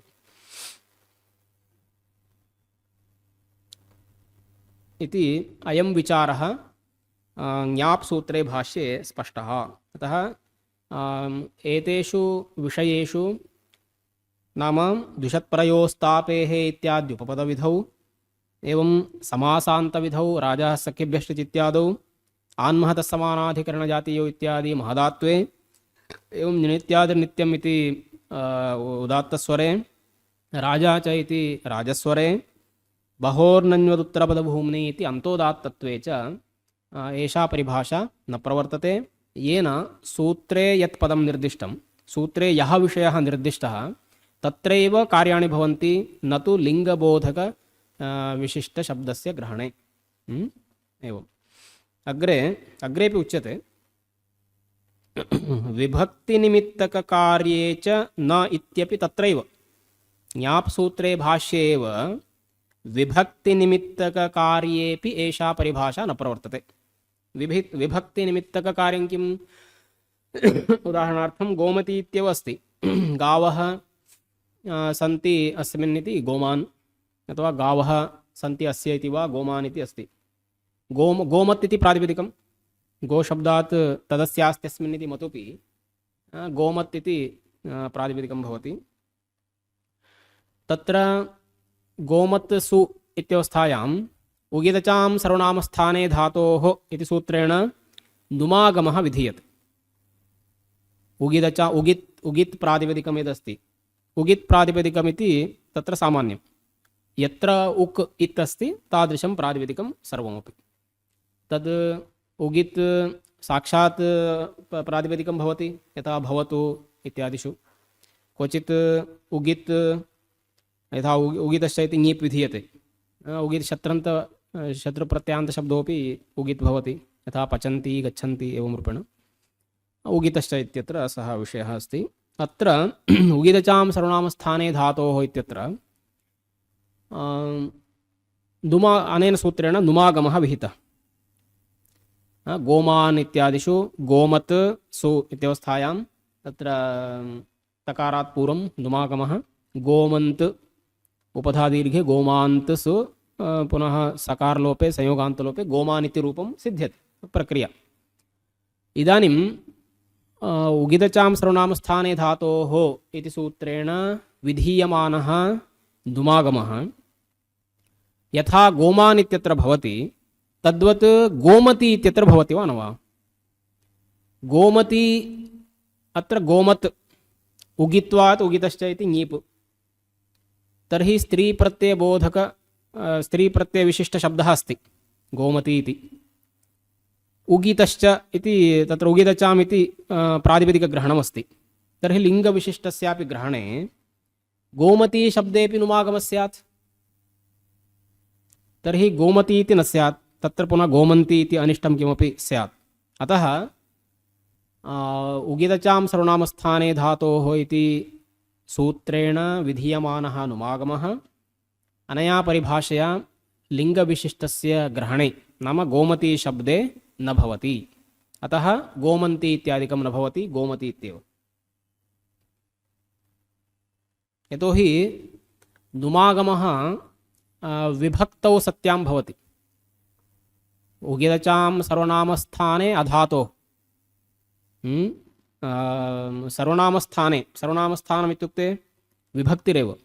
इति अयं विचारः ज्ञाप् सूत्रे भाष्ये स्पष्टः। अतः एतेषु विषयेषु नाम द्विषत्प्रयोस्तापेः इत्याद्युपपदविधौ एवं समासान्तविधौ राजाः सखेभ्यश्च इत्यादौ आन्महतसमानाधिकरणजातीयो इत्यादि महदात्वे एवं नित्यादिर्नित्यम् इति उदात्तस्वरे राजा च इति राजस्वरे बहोर्नन्वदुत्तरपदभूम्नि इति अन्तोदात्तत्वे च एषा परिभाषा न प्रवर्तते येन सूत्रे यत् पदं निर्दिष्टं सूत्रे यः विषयः निर्दिष्टः तत्रैव कार्याणि भवन्ति न तु लिङ्गबोधक विशिष्टशब्दस्य ग्रहणे। एवम् अग्रेपि उच्यते विभक्तिनिमित्तककार्ये च न इत्यपि तत्रैव ज्ञाप् सूत्रे भाष्ये एव विभक्तिनिमित्तककार्येपि एषा परिभाषा न प्रवर्तते। विभक्तिनिमित्तककार्यं किम् उदाहरणार्थं गोमती इत्येव अस्ति गावः सन्ति अस्मिन् इति गोमान् अथवा गावः सन्ति अस्य इति वा गोमान् इति अस्ति। गोमत् इति प्रातिपदिकं गोशब्दात् तदस्यास्त्यस्मिन् इति मतुपि गोमत् इति प्रातिपदिकं भवति। तत्र गोमत् सु इत्यवस्थायाम् उगितचां सर्वनामस्थाने धातोः इति सूत्रेण नुमागमः विधीयते। उगित् प्रातिपदिकं यदस्ति उगित् प्रातिपदिकमिति तत्र सामान्यं यत्र उक् इत् अस्ति तादृशं प्रातिपदिकं सर्वमपि तद् उगित् साक्षात् प्रातिपदिकं भवति यथा भवतु इत्यादिषु क्वचित् उगित् यथा उगितश्च इति ङीप् विधीयते उगित् शत्रुप्रत्ययान्तशब्दोऽपि उगित् भवति यथा पचन्ति गच्छन्ति एवं रूपेण उगितश्च इत्यत्र सः विषयः अस्ति। अत्र उगितचां सर्वनामस्थाने धातोः इत्यत्र अनेन सूत्रेण नुमागमः विहितः। गोमान् इत्यादिषु गोमत् सु इत्यवस्थायां तत्र तकारात् पूर्वं नुमागमः गोमन्त् उपधादीर्घे गोमान्त् सु पुनः सकारलोपे संयोगान्तलोपे गोमान् इति रूपं सिद्ध्यति प्रक्रिया। इदानीं उगितचां सर्वनामस्थाने धातोः इति सूत्रेण विधीयमानः नुमागमः यथा गोमान् इत्यत्र भवति तद्वत् गोमती इत्यत्र भवति वा न वा? गोमती अत्र गोमत् उगित्वात् उगितश्च इति ङीप् तर्हि स्त्रीप्रत्ययविशिष्टशब्दः अस्ति गोमती इति। उगीतश्च इति तत्र उगीतचाम् इति प्रातिपदिकग्रहणमस्ति। तर्हि लिङ्गविशिष्टस्यापि ग्रहणे गोमती शब्देपि नुमागमः स्यात्। तर्हि गोमती इति न स्यात्, तत्र पुनः गोमन्ती इति अनिष्टं किमपि स्यात्। अतः उगितचां सर्वनामस्थाने धातोः इति सूत्रेण विधीयमानः नुमागमः अनया परिभाषया लिङ्गविशिष्टस्य ग्रहणे नाम गोमती शब्दे न भवति। अतः गोमन्ती इत्यादिकं न भवति, गोमती इत्येव। यतोहि नुमागमः विभक्तौ सत्यां भवति। उगितचां सर्वनामस्थाने अधातोः सर्वनामस्थाने, सर्वनामस्थानम् इत्युक्ते विभक्तिरेव।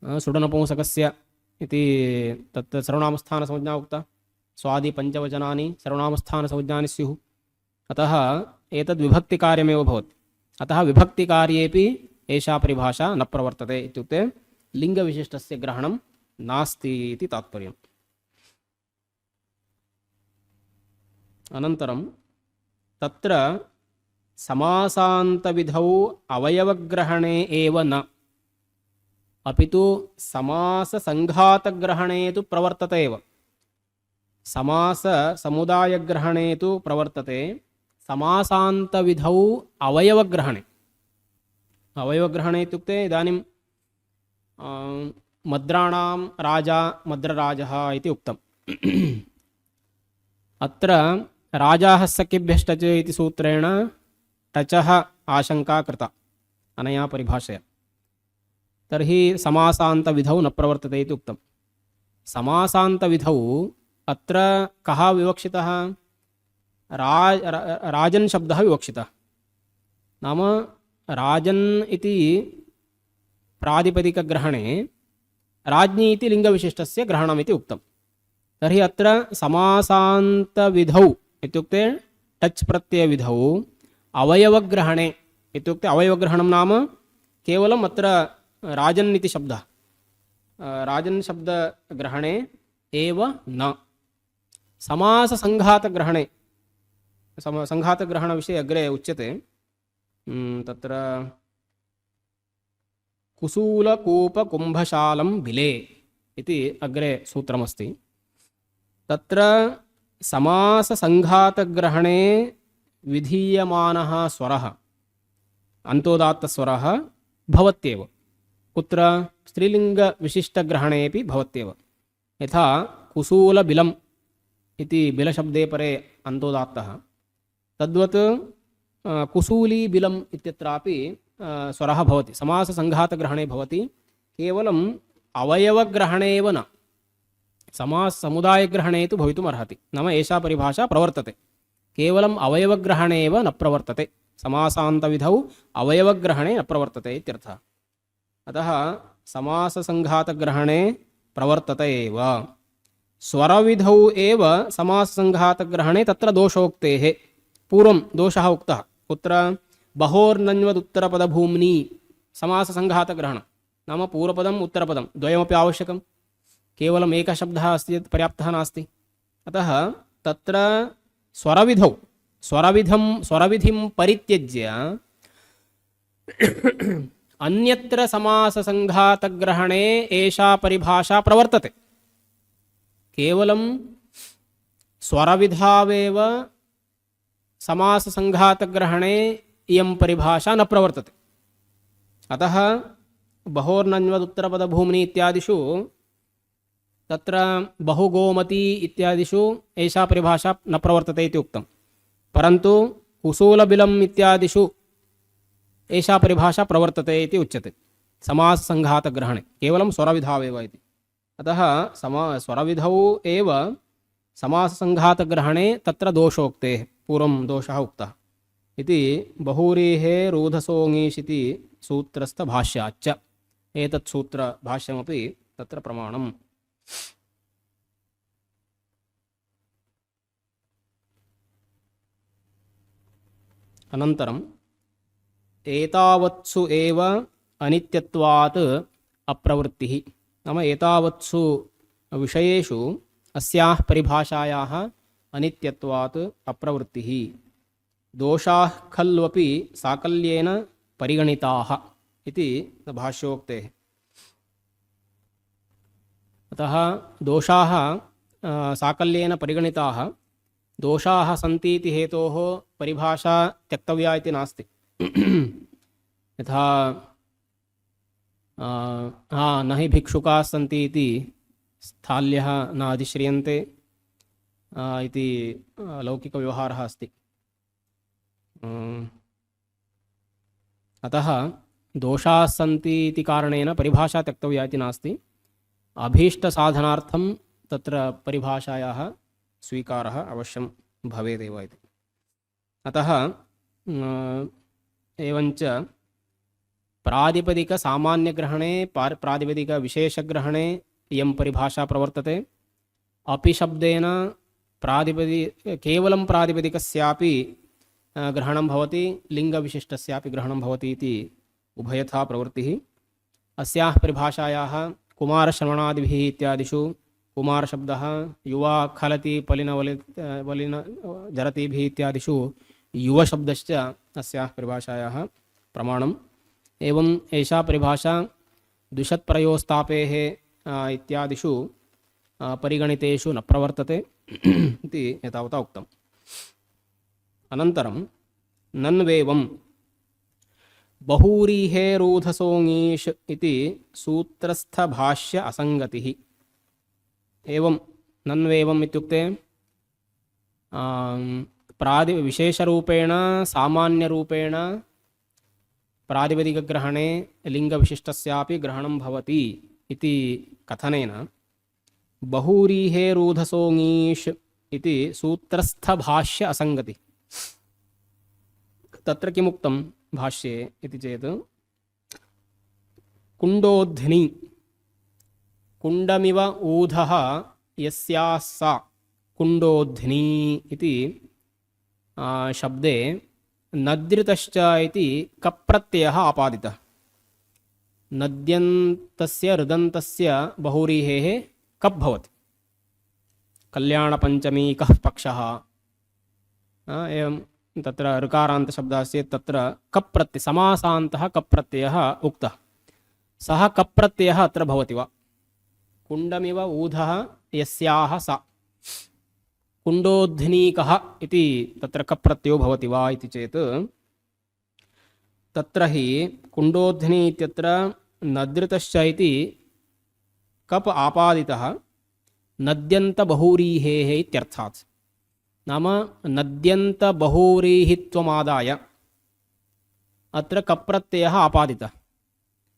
सुडनपुंसकस्य इति तत् सर्वनामस्थानसंज्ञा उक्ता। स्वादि पञ्चवचनानि सर्वनामस्थानसंज्ञानि स्युः। अतः एतद् विभक्तिकार्यमेव भवति। अतः विभक्तिकार्येपि एषा परिभाषा न प्रवर्तते इत्युक्ते लिङ्गविशिष्टस्य ग्रहणं नास्ति इति तात्पर्यम्। अनन्तरं तत्र समासान्तविधौ अवयवग्रहणे एव न, अपितु समाससङ्घातग्रहणे तु प्रवर्तते एव। समाससमुदायग्रहणे तु प्रवर्तते, समासान्तविधौ अवयवग्रहणे। अवयवग्रहणे इत्युक्ते इदानीं मद्राणां राजा मद्रराजः इति उक्तम्। अत्र राजाः सखिभ्यश्टच इति सूत्रेण टचः आशंका कृता अनया परिभाषया। तर्हि समासान्तविधौ न प्रवर्तते इति उक्तम्। समासान्तविधौ अत्र कः विवक्षितः? राजन् शब्दः विवक्षितः। नाम राजन् इति प्रातिपदिकग्रहणे राज्ञी इति लिङ्गविशिष्टस्य ग्रहणमिति उक्तं। तर्हि अत्र समासान्तविधौ इत्युक्ते टच् प्रत्ययविधौ अवयवग्रहणे इत्युक्ते अवयवग्रहणं नाम केवलम् अत्र राजन् इति शब्दः, राजन् शब्दग्रहणे एव न। समाससङ्घातग्रहणे, सङ्घातग्रहणविषये अग्रे उच्यते। तत्र कुसूलकूपकुम्भशालं बिले इति अग्रे सूत्रमस्ति। तत्र समाससङ्घातग्रहणे विधीयमानः स्वरः अन्तोदात्तस्वरः भवत्येव। कुत्र? स्त्रीलिङ्गविशिष्टग्रहणेपि भवत्येव। यथा कुसूलबिलम् इति बिलशब्दे परे अन्तोदात्तः, तद्वत् कुसूली बिलम् इत्यत्रापि स्वरः भवति। समाससङ्घातग्रहणे भवति, केवलम् अवयवग्रहणे एव न, समाससमुदायग्रहणे तु भवितुम् अर्हति। नाम एषा परिभाषा प्रवर्तते, केवलम् अवयवग्रहणे एव न प्रवर्तते। समासान्तविधौ अवयवग्रहणे न प्रवर्तते इत्यर्थः। अतः समाससङ्घातग्रहणे प्रवर्तते एव। स्वरविधौ एव समाससङ्घातग्रहणे तत्र दोषोक्तेः पूर्वं दोषः उक्तः। कुत्र? बहोर्नन्वदुत्तरपदभूम्नि समाससङ्घातग्रहणं नाम पूर्वपदम् उत्तरपदं द्वयमपि आवश्यकं, केवलम् एकः शब्दः अस्ति चेत् पर्याप्तः नास्ति। अतः तत्र स्वरविधिं परित्यज्य अन्यत्र समाससङ्घातग्रहणे एषा परिभाषा प्रवर्तते। केवलं स्वरविधावेव समाससङ्घातग्रहणे इयं परिभाषा न प्रवर्तते। अतः बहोर्नन्वदुत्तरपदभूम्नि इत्यादिषु तत्र बहुगोमती इत्यादिषु एषा परिभाषा न प्रवर्तते इति उक्तं। परन्तु कुसूलबिलम् इत्यादिषु एषा परिभाषा प्रवर्तते इति उच्यते समाससङ्घातग्रहणे, केवलं स्वरविधावेव इति। अतः स्वरविधौ एव समाससङ्घातग्रहणे तत्र दोषोक्तेः पूर्वं दोषः उक्तः इति बहुव्रीः रूढसोङीषिति सूत्रस्थभाष्याच्च एतत् सूत्रभाष्यमपि तत्र प्रमाणम्। अनन्तरम् एतावत्सु एव अनित्यत्वात् अप्रवृत्तिः। नाम एतावत्सु विषयेषु अस्याः परिभाषायाः अनित्यत्वात् अप्रवृत्तिः दोषाः खल्वपि साकल्येन परिगणिताः इति भाष्योक्तेः। अतः दोषाः साकल्येन परिगणिताः। दोषाः सन्ति इति हेतोः परिभाषा त्यक्तव्या इति नास्ति। यथा न हि भिक्षुकाः सन्ति इति स्थाल्यः न अधिश्रियन्ते इति लौकिकव्यवहारः अस्ति। अतः दोषाः सन्ति इति कारणेन परिभाषा त्यक्तव्या इति नास्ति। अभीष्टसाधनार्थं तत्र परिभाषायाः स्वीकारः अवश्यं भवेदेव इति। अतः एवञ्च प्रातिपदिकसामान्यग्रहणे प्रातिपदिकविशेषग्रहणे इयं परिभाषा प्रवर्तते। अपि शब्देन केवलं प्रातिपदिकस्यापि ग्रहणं भवति, लिङ्गविशिष्टस्यापि ग्रहणं भवति इति उभयथा प्रवृत्तिः। अस्याः परिभाषायाः कुमारश्रवणादिभिः इत्यादिषु कुमारशब्दः युवा खलति वलिन जरतीभिः इत्यादिषु युवशब्दश्च अस्याः परिभाषायाः प्रमाणम्। एवं एषा परिभाषा द्विषत्प्रयोस्तापेः इत्यादिषु परिगणितेषु न प्रवर्तते इति एतावता उक्तम्। अनन्तरं नन्वेवं बहुव्रीहेरूधसोङीष् इति सूत्रस्थभाष्य असङ्गतिः। एवं नन्वेवम् इत्युक्ते विशेषरूपेण सामान्यरूपेण प्रातिपदिकग्रहणे लिङ्गविशिष्टस्यापि ग्रहणं भवति इति कथनेन बहुव्रीहेरूधसोङीष् इति सूत्रस्थभाष्य असङ्गति। तत्र किमुक्तं भाष्ये इति चेत् कुण्डोध्नि कुण्डमिव ऊधः यस्याः सा कुण्डोध्नि इति शब्दे नद्रितश्च इति कप्रत्ययः आपादितः। नद्यन्तस्य ऋदन्तस्य बहुव्रीहेः कप् भवति। कल्याणपञ्चमी कः पक्षः एवं तत्र ऋकारान्तशब्दः चेत् तत्र कप्रत्यय समासान्तः कप्रत्ययः उक्तः। सः कप्रत्ययः अत्र भवति वा? कुण्डमिव ऊधः यस्याः सा कुण्डोध्नीकः इति तत्र कप्रत्ययो भवति वा इति चेत् तत्र हि कुण्डोध्नि इत्यत्र नद्रितश्च इति कप् आपादितः नद्यन्तबहुव्रीहेः इत्यर्थात्। नाम नद्यन्तबहुव्रीहित्वमादाय अत्र कप्रत्ययः आपादितः।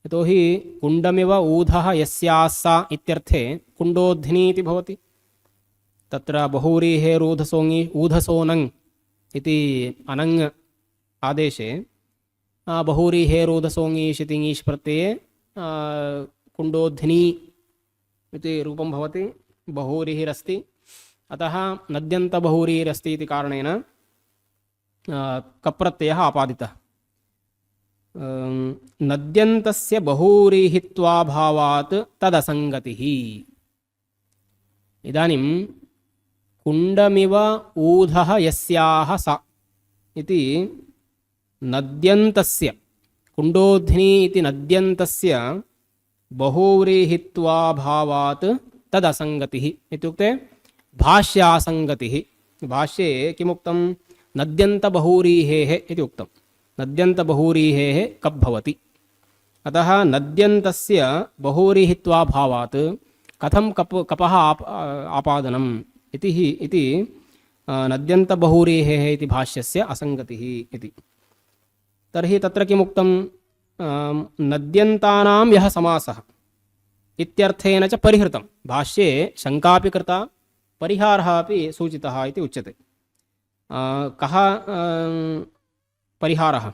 यतोहि कुण्डमिव ऊधः यस्याः सा इत्यर्थे कुण्डोध्नि इति भवति। तत्र बहुव्रीहेरूधसोङि ऊधसोनङ् इति अनङ् आदेशे बहुव्रीहेरूधसोङीष् इति ङीष् प्रत्यये कुण्डोध्नि इति रूपं भवति। बहुव्रीहिरस्ति, अतः नद्यन्तबहुव्रीहिरस्ति इति कारणेन कप्रत्ययः आपादितः। नद्यन्तस्य बहुव्रीहित्वाभावात् तदसङ्गतिः। इदानीं कुण्डमिव ऊधः यस्याः सा इति नद्यन्तस्य कुण्डोध्नि इति नद्यन्तस्य बहुव्रीहित्वाभावात् तदसङ्गतिः इत्युक्ते भाष्यासङ्गतिः। भाष्ये किमुक्तं? नद्यन्तबहुव्रीहेः इति उक्तं। नद्यन्तबहुव्रीहेः कप् भवति। अतः नद्यन्तस्य बहुव्रीहित्वाभावात् कथं कपः आपादनम् इति नद्यन्तबहुव्रीहेः इति भाष्यस्य असङ्गतिः इति। तर्हि तत्र किमुक्तं? नद्यन्तानां यः समासः इत्यर्थेन च परिहृतं। भाष्ये शङ्कापि कृता, परिहारः अपि सूचितः इति उच्यते। कः परिहारः?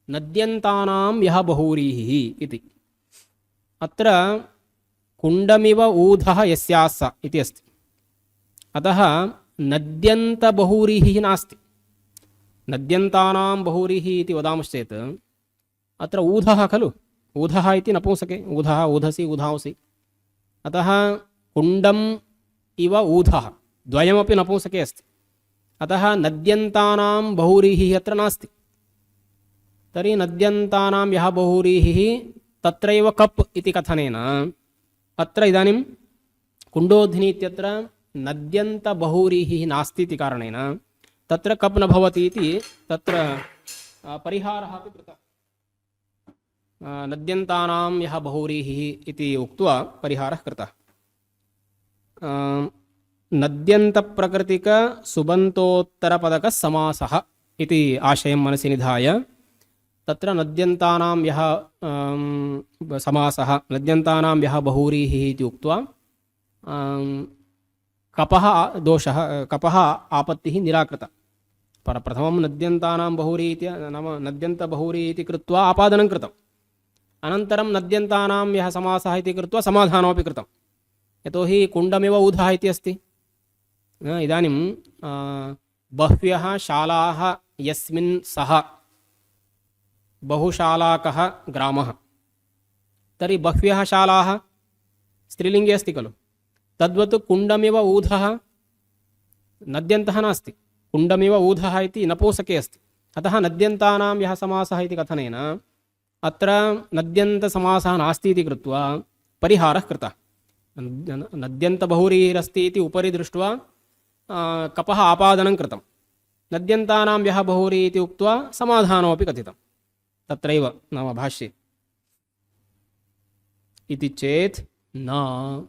नद्यन्तानां यः बहुव्रीहिः इति। अत्र कुण्डमिव ऊधः यस्याः सा इति अस्ति। अतः नद्यन्तबहुव्रीहिः नास्ति। नद्यन्तानां बहुव्रीहिः इति वदामश्चेत् अत्र ऊधः खलु, ऊधः इति नपुंसके, ऊधः ऊधसि ऊधांसि। अतः कुण्डम् इव ऊधः द्वयमपि नपुंसके अस्ति। अतः नद्यन्तानां बहुव्रीहिः अत्र नास्ति। तर्हि नद्यन्तानां यः बहुव्रीहिः तत्रैव कप् इति कथनेन अत्र इदानीं कुण्डोध्नि इत्यत्र नद्यन्तबहुव्रीहिः नास्ति इति कारणेन तत्र कप् न भवति इति तत्र परिहारः अपि कृतः। नद्यन्तानां यः बहुव्रीहिः इति उक्त्वा परिहारः कृतः। नद्यन्तप्रकृतिकसुबन्तोत्तरपदकसमासः इति आशयं मनसि निधाय तत्र नद्यन्तानां यः समासः नद्यन्तानां यः बहुव्रीहिः इति उक्त्वा कपः दोषः कपः आपत्तिः निराकृता। प्रथमं नद्यन्तानां बहुव्रीहि इति नाम नद्यन्तबहुव्रीहि इति कृत्वा आपादनं कृतम्। अनन्तरं नद्यन्तानां यः समासः इति कृत्वा समाधानमपि कृतं। यतोहि कुण्डमिव ऊधः इति अस्ति। इदानीं बह्व्यः शालाः यस्मिन् सः बहुशालाकः ग्रामः, तर्हि बह्व्यः शालाः स्त्रीलिङ्गे अस्ति खलु। तद्वत् कुण्डमिव ऊधः नद्यन्तः नास्ति, कुण्डमिव ऊधः इति नपुंसके अस्ति। अतः नद्यन्तानां यः समासः इति कथनेन अत्र नद्यन्तसमासः नास्ति इति कृत्वा परिहारः कृतः। नद्यन्तबहुव्रीहिरस्ति इति उपरि दृष्ट्वा कपः आपादनं कृतं। नद्यन्तानां यः बहुव्रीहिः इति उक्त्वा समाधानमपि कथितं तत्रैव नाम भाष्ये। इति चेत् न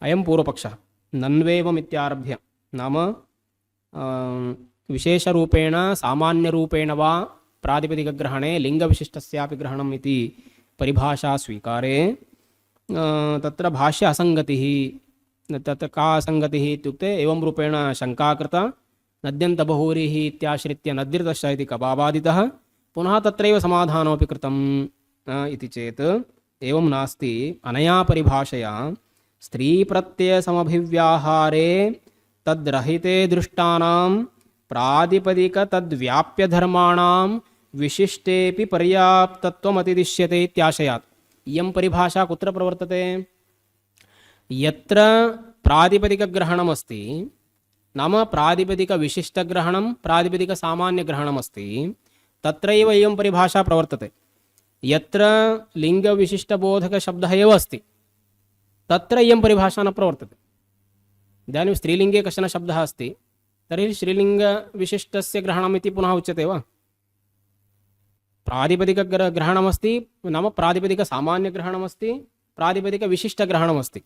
अयं पूर्वपक्षः नन्वेवमित्यारभ्य नाम विशेषरूपेण सामान्यरूपेण वा प्रातिपदिकग्रहणे लिङ्गविशिष्टस्यापि ग्रहणम् इति परिभाषा स्वीकारे तत्र भाष्य असङ्गतिः। तत्र का असङ्गतिः इत्युक्ते एवं रूपेण शङ्का कृता नद्यन्तबहुव्रीहिः इत्याश्रित्य नद्यृतश्च इति कपाबादितः पुनः तत्रैव समाधानमपि कृतम् इति चेत् एवं नास्ति। अनया परिभाषया स्त्रीप्रत्ययसमभिव्याहारे तद्रहिते दृष्टानां प्रातिपदिकतद्व्याप्यधर्माणां विशिष्टेपि पर्याप्तत्वम् अतिदिश्यते इत्याशयात्। इयं परिभाषा कुत्र प्रवर्तते? यत्र प्रातिपदिकग्रहणमस्ति नाम प्रातिपदिकविशिष्टग्रहणं प्रातिपदिकसामान्यग्रहणमस्ति तत्रैव इयं परिभाषा प्रवर्तते। यत्र लिङ्गविशिष्टबोधकशब्दः एव अस्ति तत्र इयं परिभाषा न प्रवर्तते। इदानीं स्त्रीलिङ्गे कश्चन शब्दः अस्ति तर्हि स्त्रीलिङ्गविशिष्टस्य ग्रहणमिति पुनः उच्यते वा? प्रातिपदिकग्रहणमस्ति नाम प्रातिपदिकसामान्यग्रहणमस्ति प्रातिपदिकविशिष्टग्रहणमस्ति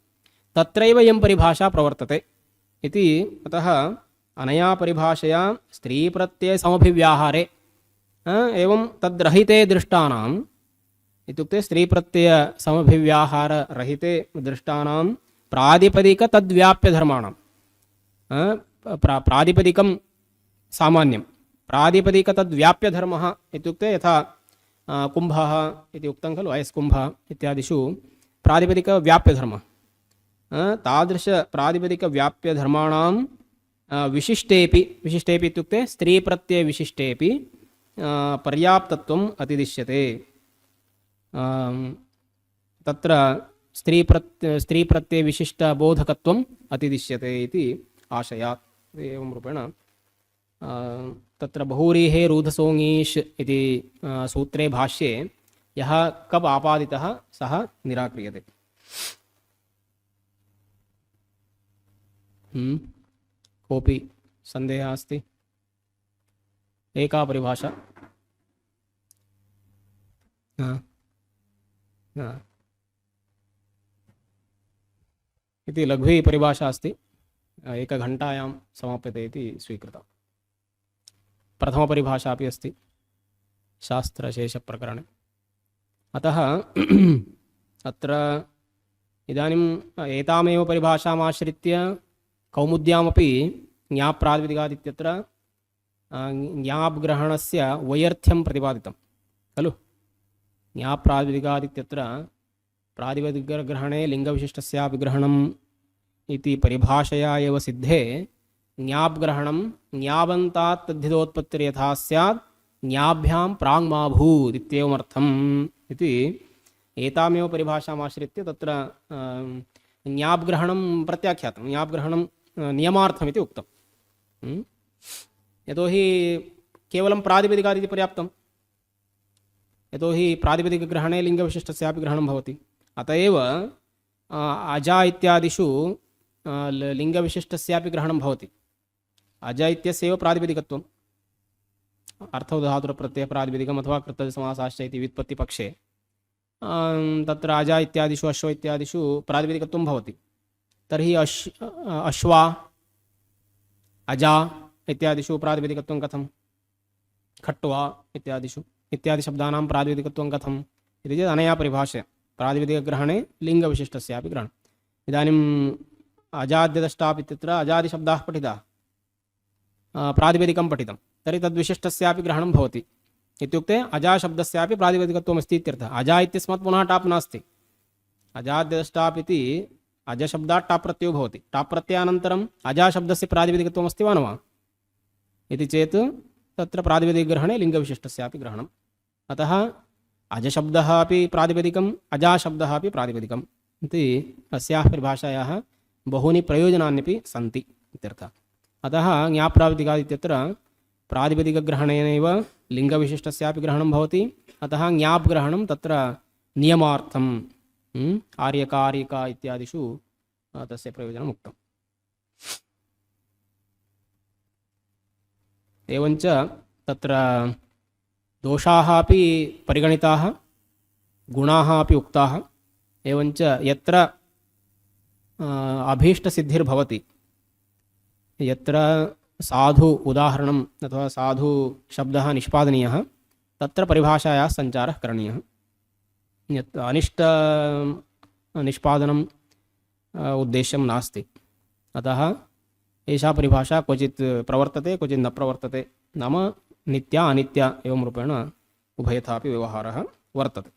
तत्रैव इयं परिभाषा प्रवर्तते इति। अतः अनया परिभाषया स्त्रीप्रत्ययसमभिव्याहारे एवं तद्रहिते दृष्टानाम् इत्युक्ते स्त्रीप्रत्ययसमभिव्याहाररहिते दृष्टानां प्रातिपदिकतद्व्याप्यधर्माणां प्रातिपदिकं सामान्यं प्रातिपदिकतद्व्याप्यधर्मः इत्युक्ते यथा कुम्भः इति उक्तं खलु अयस्कुम्भः इत्यादिषु प्रातिपदिकव्याप्यधर्मः तादृशप्रातिपदिकव्याप्यधर्माणां विशिष्टेपि इत्युक्ते स्त्रीप्रत्ययविशिष्टेपि पर्याप्तत्वम् अतिदिश्यते। तत्र स्त्रीप्रत्ययविशिष्टबोधकत्वम् अतिदिश्यते इति आशयात्। एवं रूपेण तत्र बहुव्रीहेरूधसोङीष् इति सूत्रे भाष्ये यः कप् आपादितः सः निराक्रियते। कोऽपि सन्देहः अस्ति? एका परिभाषा इति लघ्वी परिभाषा अस्ति, एकघण्टायां समाप्यते इति स्वीकृता। प्रथमपरिभाषा अपि अस्ति शास्त्रशेषप्रकरणे। अतः अत्र इदानीम् एतामेव परिभाषामाश्रित्य कौमुद्यामपि ज्ञाप्रातिपदिकादित्यत्र ज्ञाप्ग्रहणस्य वैयर्थ्यं प्रतिपादितं खलु। ज्ञाप्रातिपदिकादित्यत्र प्रातिपदिकग्रहणे लिङ्गविशिष्टस्यापि ग्रहणम् इति परिभाषया एव सिद्धे ज्ञाप्ग्रहणं ज्ञाबन्तात् तद्धितोत्पत्तिर्यथा स्यात् ज्ञाभ्यां प्राङ्मा भूत् इत्येवमर्थम् इति एतामेव परिभाषामाश्रित्य तत्र ज्ञाप्ग्रहणं प्रत्याख्यातं, ज्ञाप्ग्रहणं नियमार्थमिति उक्तम्। यतोहि केवलं प्रातिपदिकादिति पर्याप्तं, यतोहि प्रातिपदिकग्रहणे लिङ्गविशिष्टस्यापि ग्रहणं भवति। अत एव अजा इत्यादिषु लिङ्गविशिष्टस्यापि ग्रहणं भवति। अज इत्यस्यैव प्रातिपदिकत्वम्, अर्थौधातुरप्रत्ययः प्रातिपदिकम् अथवा कृतसमासाश्च इति व्युत्पत्तिपक्षे तत्र अजा इत्यादिषु अश्व इत्यादिषु प्रातिपदिकत्वं भवति। तर्हि अश्वा अजा इत्यादिषु प्रातिपदिकत्वं कथं, खट्वा इत्यादिषु इत्यादि शब्दानां प्रातिपदिकत्वं कथम् इति चेत् अनया परिभाषया प्रातिपदिकग्रहणे लिङ्गविशिष्टस्यापि ग्रहणम्। इदानीम् अजाद्यदष्टाप् इत्यत्र अजादिशब्दाः पठिताः, प्रातिपदिकं पठितं, तर्हि तद्विशिष्टस्यापि ग्रहणं भवति। इत्युक्ते अजाशब्दस्यापि प्रातिपदिकत्वमस्ति इत्यर्थः। अजा इत्यस्मात् पुनः टाप् नास्ति। अजाद्यदष्टाप् इति अजशब्दात् टाप् प्रत्ययो भवति। टाप् प्रत्ययानन्तरम् अजाशब्दस्य प्रातिपदिकत्वमस्ति वा न वा इति चेत् तत्र प्रातिपदिकग्रहणे लिङ्गविशिष्टस्यापि ग्रहणम्। अतः अजशब्दः अपि प्रातिपदिकम् अजाशब्दः अपि प्रातिपदिकम् इति अस्याः परिभाषायाः बहूनि प्रयोजनान्यपि सन्ति इत्यर्थः। अतः ज्ञाप्रातिपदिकात् इत्यत्र प्रातिपदिकग्रहणेनैव लिङ्गविशिष्टस्यापि ग्रहणं भवति। अतः ज्ञाप् ग्रहणं तत्र नियमार्थम् आर्यकार्यिका इत्यादिषु तस्य प्रयोजनम् उक्तम्। एवञ्च तत्र दोषाः अपि परिगणिताः, गुणाः अपि उक्ताः। एवञ्च यत्र अभीष्टसिद्धिर्भवति, यत्र साधु उदाहरणम् अथवा साधु शब्दः निष्पादनीयः, तत्र परिभाषायाः सञ्चारः करणीयः। यत् अनिष्ट निष्पादनम् उद्देश्यं नास्ति। अतः एषा परिभाषा क्वचित् प्रवर्तते, क्वचित् न प्रवर्तते। नाम नित्या अनित्या एवं रूपेण उभयथापि व्यवहारः वर्तते।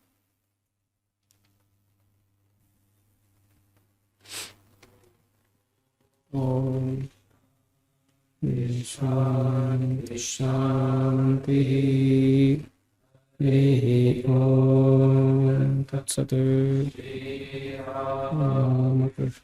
ओम शान्ति शान्तिः। ओम तत्सत्। रामकृष्णार्पणमस्तु।